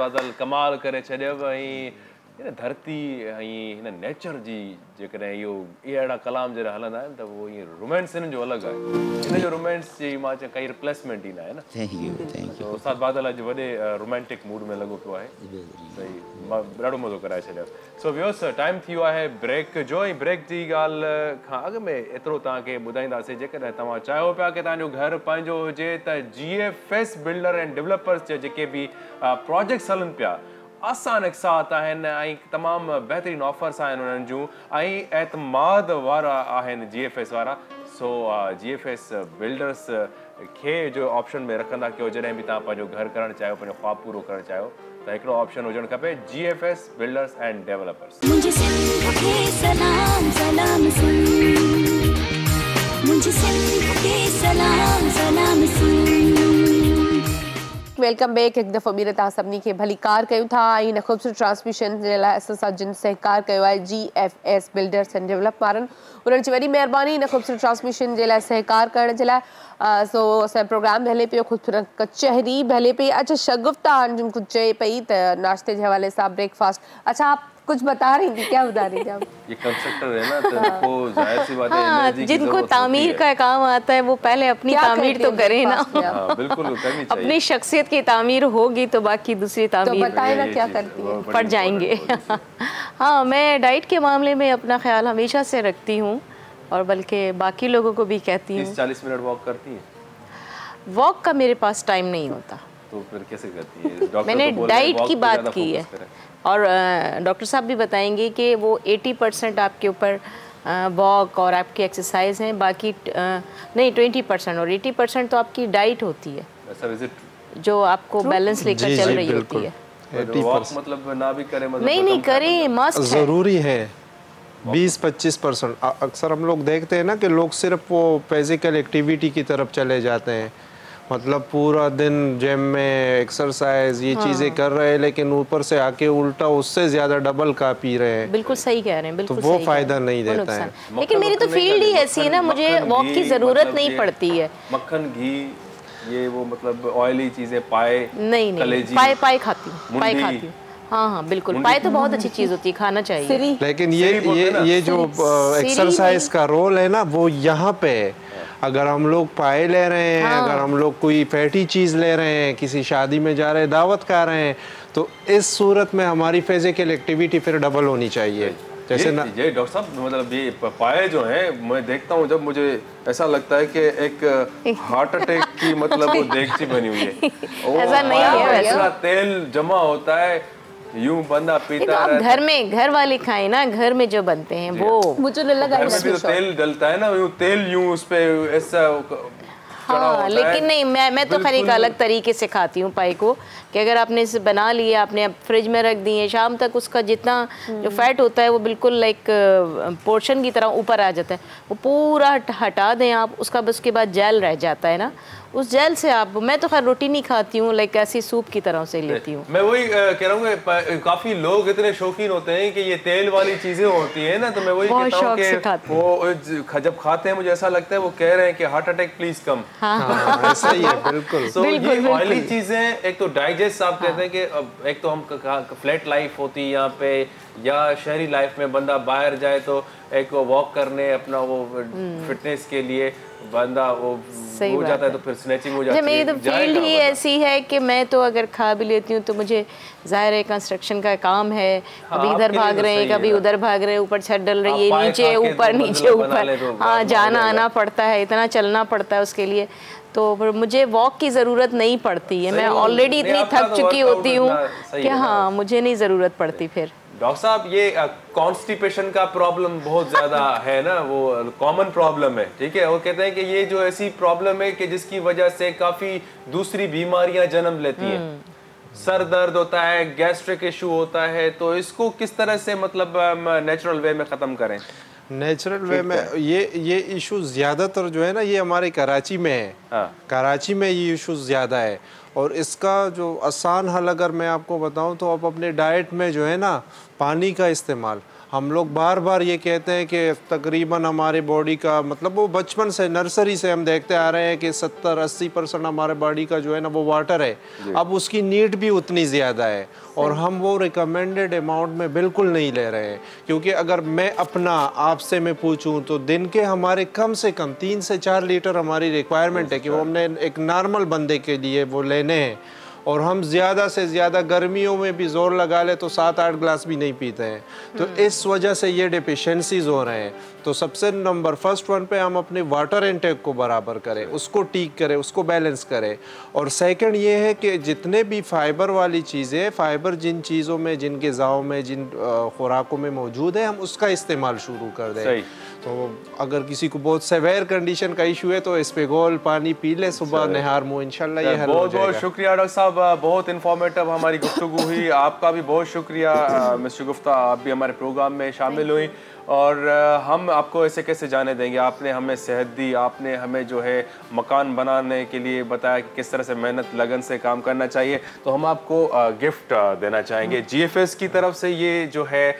बादल कमाल करे छॾियव ऐं हिन धरती ऐं हिन नेचर जी जेकॾहिं इहो अहिड़ा कलाम जॾहिं हलंदा आहिनि त उहो ईअं रोमेंस हिननि जो अलॻि आहे। हिन जो रोमेंस जी मां चवां काई रिप्लेसमेंट ई न आहे न। थैंक यू उस्ताद बादल अॼु वॾे रोमांटिक मूड में लॻो पियो आहे। सही, मां ॾाढो मज़ो कराए छॾियो। सो व्यूअर्स, टाइम थी वियो आहे ब्रेक जो। ऐं ब्रेक जी ॻाल्हि खां अॻु में एतिरो तव्हांखे ॿुधाईंदासीं, जेकॾहिं तव्हां चाहियो पिया की तव्हांजो घरु पंहिंजो हुजे त GFS बिल्डर एंड डेवलपर्स जा जेके बि प्रोजेक्ट्स हलनि पिया आसान एक साथ आहिनि ऐं तमामु बहितरीनु ऑफर्स आहिनि उन्हनि जूं ऐं एतमाद वारा आहिनि GFS वारा। सो GFS बिल्डर्स खे जो ऑप्शन में रखंदा कयो जॾहिं बि तव्हां पंहिंजो घरु करणु चाहियो, पंहिंजो ख्वाबु पूरो करणु चाहियो त हिकिड़ो ऑप्शन हुजणु खपे GFS बिल्डर्स एंड डेवलपर्स। मुझे सिंध के सलाम सलाम सुन, मुझे सिंध के सलाम सलाम सुन। Welcome back. एक दफ़ो ॿीहर तव्हां सभिनी खे भली कार कयूं था ऐं हिन ख़ूबसूरत ट्रांसमिशन जे लाइ असां सां जिन सहकार कयो आहे GFS बिल्डर्स एंड डेवलप वारनि, उन्हनि जी वॾी महिरबानी हिन ख़ूबसूरत ट्रांसमिशन जे लाइ सहकार करण जे लाइ। सो असांजो प्रोग्राम हले पियो, ख़ूबसूरत कचहरी बि हले पई। अच्छा शगुफ्ता हाणे कुझु चए पई त नाश्ते जे हवाले सां ब्रेकफास्ट। अच्छा आप कुछ बता रही थी, क्या बता रही थी आप? ये कंस्ट्रक्टर है ना, तो वो जाहिर सी बात है एनर्जी की जिनको ज़रूरत तामीर होती है। का काम आता है वो पहले अपनी तामीर तो करे ना। हाँ, बिल्कुल करनी चाहिए। अपनी शख्सियत की तामीर होगी तो बाकी दूसरी तो तामीर बताए ना क्या करती है? पड़ जाएंगे। हाँ, मैं डाइट के मामले में अपना ख्याल हमेशा से रखती हूँ और बल्कि बाकी लोगों को भी कहती हूँ। 30-40 मिनट वॉक करती है? वॉक का मेरे पास टाइम नहीं होता, तो फिर कैसे करती है? मैंने डाइट की बात की है और डॉक्टर साहब भी बताएंगे कि वो 80% आपके ऊपर वॉक और आपकी एक्सरसाइज हैं, बाकी नहीं 20% और 80% तो आपकी डाइट होती है जो आपको बैलेंस लेकर चल रही होती है। वॉक मतलब ना भी करे, मतलब नहीं करें, मस्ट ज़रूरी है। 20-25% अक्सर हम लोग देखते हैं ना कि लोग सिर्फ वो फिजिकल एक्टिविटी की तरफ चले जाते हैं, मतलब पूरा दिन जिम में एक्सरसाइज ये चीजें कर रहे हैं, लेकिन ऊपर से आके उल्टा उससे ज्यादा डबल का पी रहे हैं। बिल्कुल सही कह रहे हैं, बिल्कुल तो वो फायदा नहीं देता है। लेकिन मेरी तो फील्ड ही ऐसी है ना, मुझे वॉक की जरूरत नहीं पड़ती है। मक्खन घी ये वो मतलब ऑयली चीजें पाए नहीं पाए खाती हूँ, पाए खाती हूँ। हाँ बिल्कुल, पाए तो बहुत अच्छी चीज होती है, खाना चाहिए। लेकिन ये जो एक्सरसाइज का रोल है ना वो यहाँ पे है। अगर हम लोग पाए ले रहे हैं, अगर हम लोग कोई फैटी चीज़ ले रहे हैं, किसी शादी में जा रहे हैं, दावत खा रहे हैं, तो इस सूरत में हमारी फिजिकल एक्टिविटी फिर डबल होनी चाहिए। जैसे ना ये डॉक्टर साहब मतलब ये पाए जो हैं, मैं देखता हूँ जब मुझे ऐसा लगता है कि एक हार्ट अटैक की मतलब वो देगची बनी हुई है। ऐसा नहीं है, ऐसा तेल जमा होता है, यूं बंदा पीता है। आप घर वाले खाएं ना, घर में जो बनते हैं वो मुझे लगा घर में भी तो तेल डलता है ना, यूं तेल यूं उस पे ऐसा। हाँ, लेकिन नहीं, मैं तो खैर एक अलग तरीके से खाती हूँ पाई को, कि अगर आपने इसे बना लिया, आपने फ्रिज में रख दिए, शाम तक उसका जितना जो फैट होता है वो बिल्कुल लाइक पोर्शन की तरह ऊपर आ जाता है, वो पूरा हटा दें आप, उसका बस के बाद जेल रह जाता है ना, उस जेल से आप, मैं तो खैर रोटी नहीं खाती हूँ, लाइक ऐसी सूप की तरह से लेती हूँ। मैं वही कह रहा हूँ कि काफी लोग इतने शौकीन होते हैं कि ये तेल वाली चीजें होती है ना, तो मैं वही कहता हूँ कि वो जब खाते हैं मुझे ऐसा लगता है वो कह रहे हैं कि हार्ट अटैक प्लीज कम। ऐसा ही है, बिल्कुल। तो ये ऑयली चीजें एक तो डाइजेस्ट, आप कहते हैं कि एक तो हम फ्लैट लाइफ होती है यहाँ पे, या शहरी लाइफ में बंदा बाहर जाए तो एक वॉक करने अपना वो फिटनेस के लिए बंदा वो हो जाता है, तो फिर स्नैचिंग हो जाती है। मेरी तो फील्ड ही ऐसी है कि मैं तो अगर खा भी लेती हूँ तो मुझे जाहिर है कंस्ट्रक्शन का काम है, कभी इधर भाग रहे हैं, कभी उधर भाग रहे हैं, ऊपर छत डल रही है, नीचे ऊपर नीचे ऊपर, हाँ जाना आना पड़ता है, इतना चलना पड़ता है उसके लिए, तो मुझे वॉक की ज़रूरत नहीं पड़ती है। मैं ऑलरेडी इतनी थक चुकी होती हूँ कि हाँ मुझे नहीं ज़रूरत पड़ती। फिर डॉक्टर साहब ये कॉन्स्टिपेशन का प्रॉब्लम बहुत ज्यादा है ना, वो कॉमन प्रॉब्लम है, ठीक है। वो कहते हैं कि ये जो ऐसी प्रॉब्लम है कि जिसकी वजह से काफी दूसरी बीमारियां जन्म लेती हैं, सर दर्द होता है, गैस्ट्रिक इशू होता है, तो इसको किस तरह से मतलब नेचुरल वे में खत्म करें? नेचुरल वे में ये इशू ज़्यादातर जो है ना ये हमारे कराची में है। कराची में ये इशू ज़्यादा है, और इसका जो आसान हल अगर मैं आपको बताऊं तो आप अपने डाइट में जो है ना पानी का इस्तेमाल, हम लोग बार बार ये कहते हैं कि तकरीबन हमारी बॉडी का मतलब वो बचपन से नर्सरी से हम देखते आ रहे हैं कि 70-80% हमारे बॉडी का जो है ना वो वाटर है। अब उसकी नीड भी उतनी ज़्यादा है और हम वो रिकमेंडेड अमाउंट में बिल्कुल नहीं ले रहे हैं, क्योंकि अगर मैं अपना आपसे मैं पूछूं तो दिन के हमारे कम से कम 3 से 4 लीटर हमारी रिक्वायरमेंट है कि वो हमने एक नॉर्मल बंदे के लिए वो लेने हैं। और हम ज़्यादा से ज़्यादा गर्मियों में भी ज़ोर लगा ले तो 7-8 ग्लास भी नहीं पीते हैं। तो इस वजह से ये डिफिशेंसीज हो रहे हैं। तो सबसे नंबर फर्स्ट वन पे हम अपने वाटर इनटेक को बराबर करें, उसको ठीक करें, उसको बैलेंस करें। और सेकंड ये है कि जितने भी फाइबर वाली चीज़ें, फाइबर जिन चीज़ों में, जिन ग़िज़ाओं में, जिन खुराकों में मौजूद है, हम उसका इस्तेमाल शुरू कर दें। तो अगर किसी को बहुत सेवेयर कंडीशन का इशू है तो इस्पेगोल पानी पी ले सुबह नहार मुँह, इंशाल्लाह ये हल हो जाएगा। बहुत शुक्रिया डॉक्टर साहब, बहुत इन्फॉर्मेटिव हमारी गुफ्तगू हुई। आपका भी बहुत शुक्रिया मिस्टर गुफ्ता, आप भी हमारे प्रोग्राम में शामिल हुई और हम आपको ऐसे कैसे जाने देंगे। आपने हमें सेहत दी, आपने हमें जो है मकान बनाने के लिए बताया कि किस तरह से मेहनत लगन से काम करना चाहिए। तो हम आपको गिफ्ट देना चाहेंगे GFS की तरफ से, ये जो है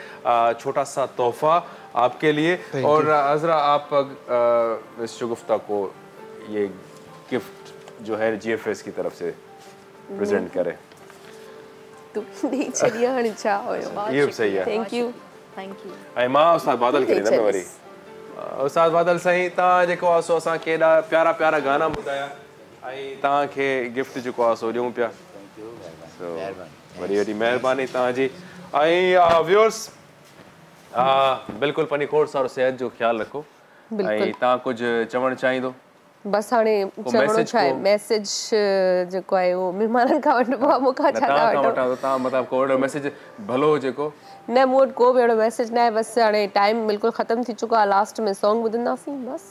छोटा सा तोहफा आपके लिए। और अज़रा आप मिस्टर गुफ्ता को ये गिफ्ट जो है GFS की तरफ से प्रेजेंट करें। तो नहीं चलिए हण छा होयो, ये सही है, थैंक यू। ऐं मां उस्ताद बादल खे ॾींदमि वरी। उस्ताद बादल साईं, तव्हां जेको आहे सो असांखे एॾा प्यारा प्यारा गाना ॿुधाया ऐं तव्हांखे गिफ्ट जेको आहे सो ॾियूं पिया। वरी वॾी महिरबानी तव्हांजी। ऐं व्यूअर्स बिल्कुलु पंहिंजी खोड़ सारो सेहत जो ख़्यालु रखो। ऐं तव्हां कुझु चवणु चाहींदो? बस हाणे चवणो छा आहे, मैसेज जेको आहे उहो महिमाननि खां वठिबो आहे, मूंखां छा था वठो? तव्हां मतिलबु को अहिड़ो मैसेज भलो जेको न, मूं वटि को बि अहिड़ो मैसेज न आहे। बसि हाणे टाइम बिल्कुलु ख़तमु थी चुको आहे, लास्ट में सॉन्ग ॿुधंदासीं बसि।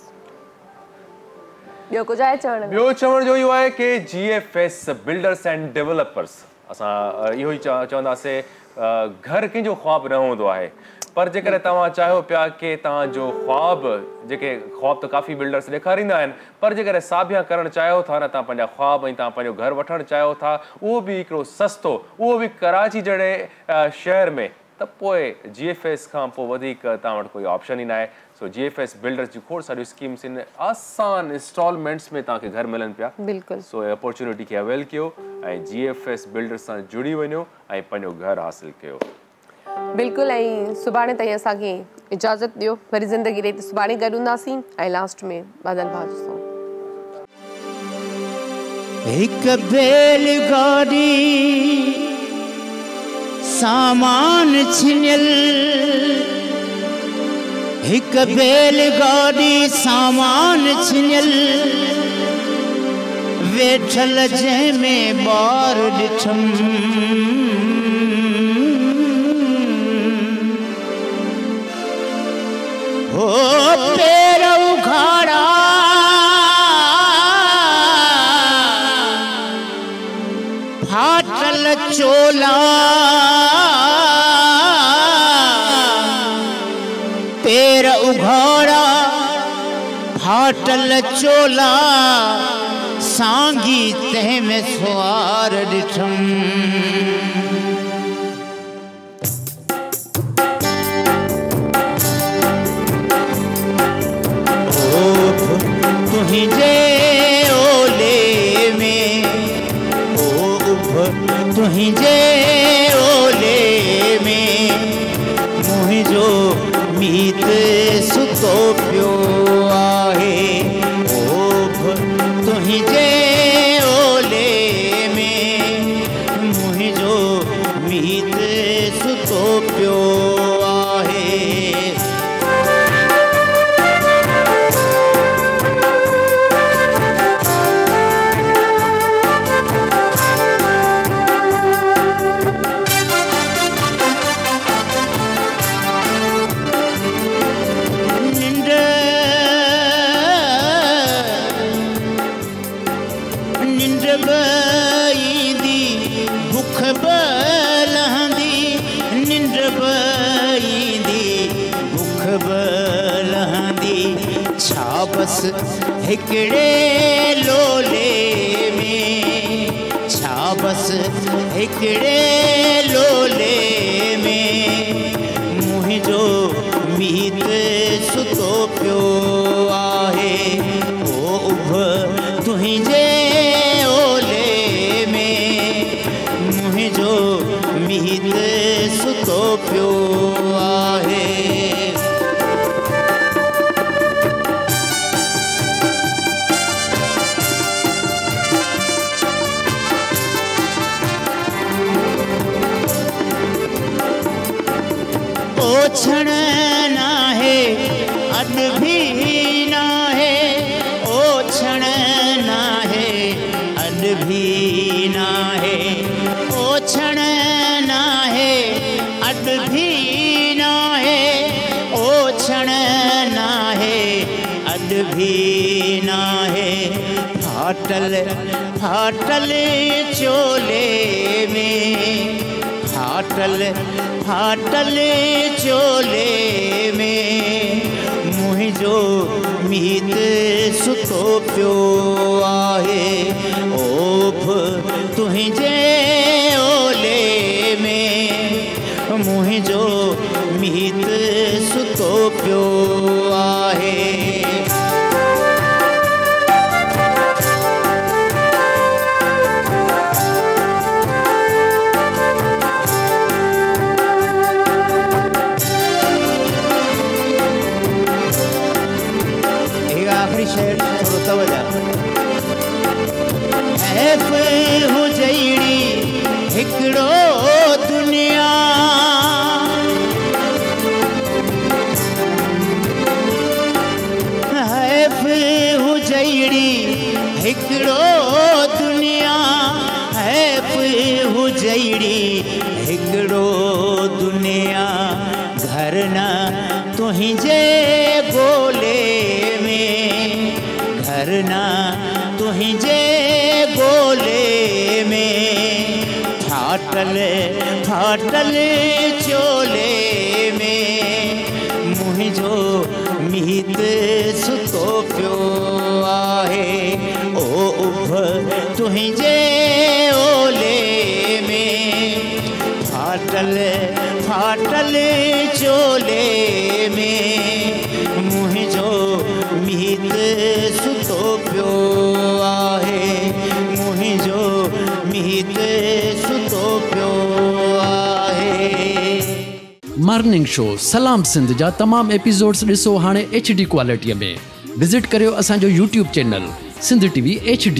ॿियो कुझु आहे चवण में? ॿियो चवण जो इहो आहे कि GFS बिल्डर्स एंड डेवलपर्स, असां इहो ई चवंदासीं, घर कंहिंजो ख्वाबु न हूंदो आहे, पर जेकर तव्हां चाहियो पिया कि तव्हांजो ख्वाबु, जेके ख्वाबु त काफ़ी बिल्डर्स ॾेखारींदा आहिनि, पर जेकर साबिया करणु चाहियो था न, तव्हां पंहिंजा ख्वाब ऐं तव्हां पंहिंजो घरु वठणु चाहियो था, उहो बि हिकिड़ो सस्तो, उहो बि कराची जहिड़े शहर में, त पोइ GFS खां पोइ वधीक तव्हां वटि कोई ऑप्शन ई न आहे। सो GFS बिल्डर्स जी खोड़ सारियूं स्कीम्स आहिनि, आसान इंस्टॉलमेंट्स में तव्हांखे घर मिलनि पिया। बिल्कुलु। सो अपॉर्चुनिटी खे अवेल कयो ऐं GFS बिल्डर्स सां जुड़ी वञो ऐं पंहिंजो घरु हासिलु कयो। बिल्कुलु। ऐं सुभाणे ताईं असांखे इजाज़त ॾियो, वरी ज़िंदगी रही त सुभाणे गॾु हूंदासीं। ऐं लास्ट में बादल भाउ जो सॉन्ग। हिकु बैलगाड़ी सामान छिनियल, हिकु बैलगाड़ी सामान छिनियल, वेठल जंहिंमें ॿार ॾिठम, हो पैर उघाड़ा फाटल चोला, पैर उघाड़ा फाटल चोला, सांगी तंहिं में सुवार ॾिठम। तुहिंजे ओले में, तुहिंजे ओले में, मुंहिंजो मीत सुतो पियो आहे। तुहिंजे ओले में, मुंहिंजो मीत सुतो पियो आहे। बस हिकड़े लोले में, छा बस हिकड़े लोले में, मुंहिंजो तुंहिंजे ओले में मुंहिंजो मीत सुतो पियो आहे। ओछण नाहे अॾ बि नाहे, ओछण नाहे अॾ बि नाहे, ओछण नाहे अॾ बि नाहे, ओछण नाहे अॾ बि नाहे। फाटल फाटल चोले में, फाटल फाटल चोले में मुंहिंजो मीत सुतो पियो आहे। ओफ तुंहिंजे ओले में मुंहिंजो मीत सुतो पियो आहे। ऐफ हुजैड़ी हिकिड़ो दुनिया, ऐफ हुजैड़ी हिकिड़ो दुनिया, ऐफ हुजैड़ी हिकिड़ो दुनिया। घर न तुंहिंजे गोले में, घर न तुंहिंजे गोले में, फाटल फाटल चोले में मुंहिंजो मीत सुतो पियो आहे। ओ उभ तुंहिंजे ओले में, फाटल फाटल चोले में मुंहिंजो मीत सुतो पियो आहे, मुंहिंजो मीत सुतो पियो आहे। मॉर्निंग शो सलाम सिंध जा तमाम एपिसोड्स ॾिसो हाणे HD क्वालिटीअ में। विज़िट करियो असांजो YouTube channel Sindh TV HD।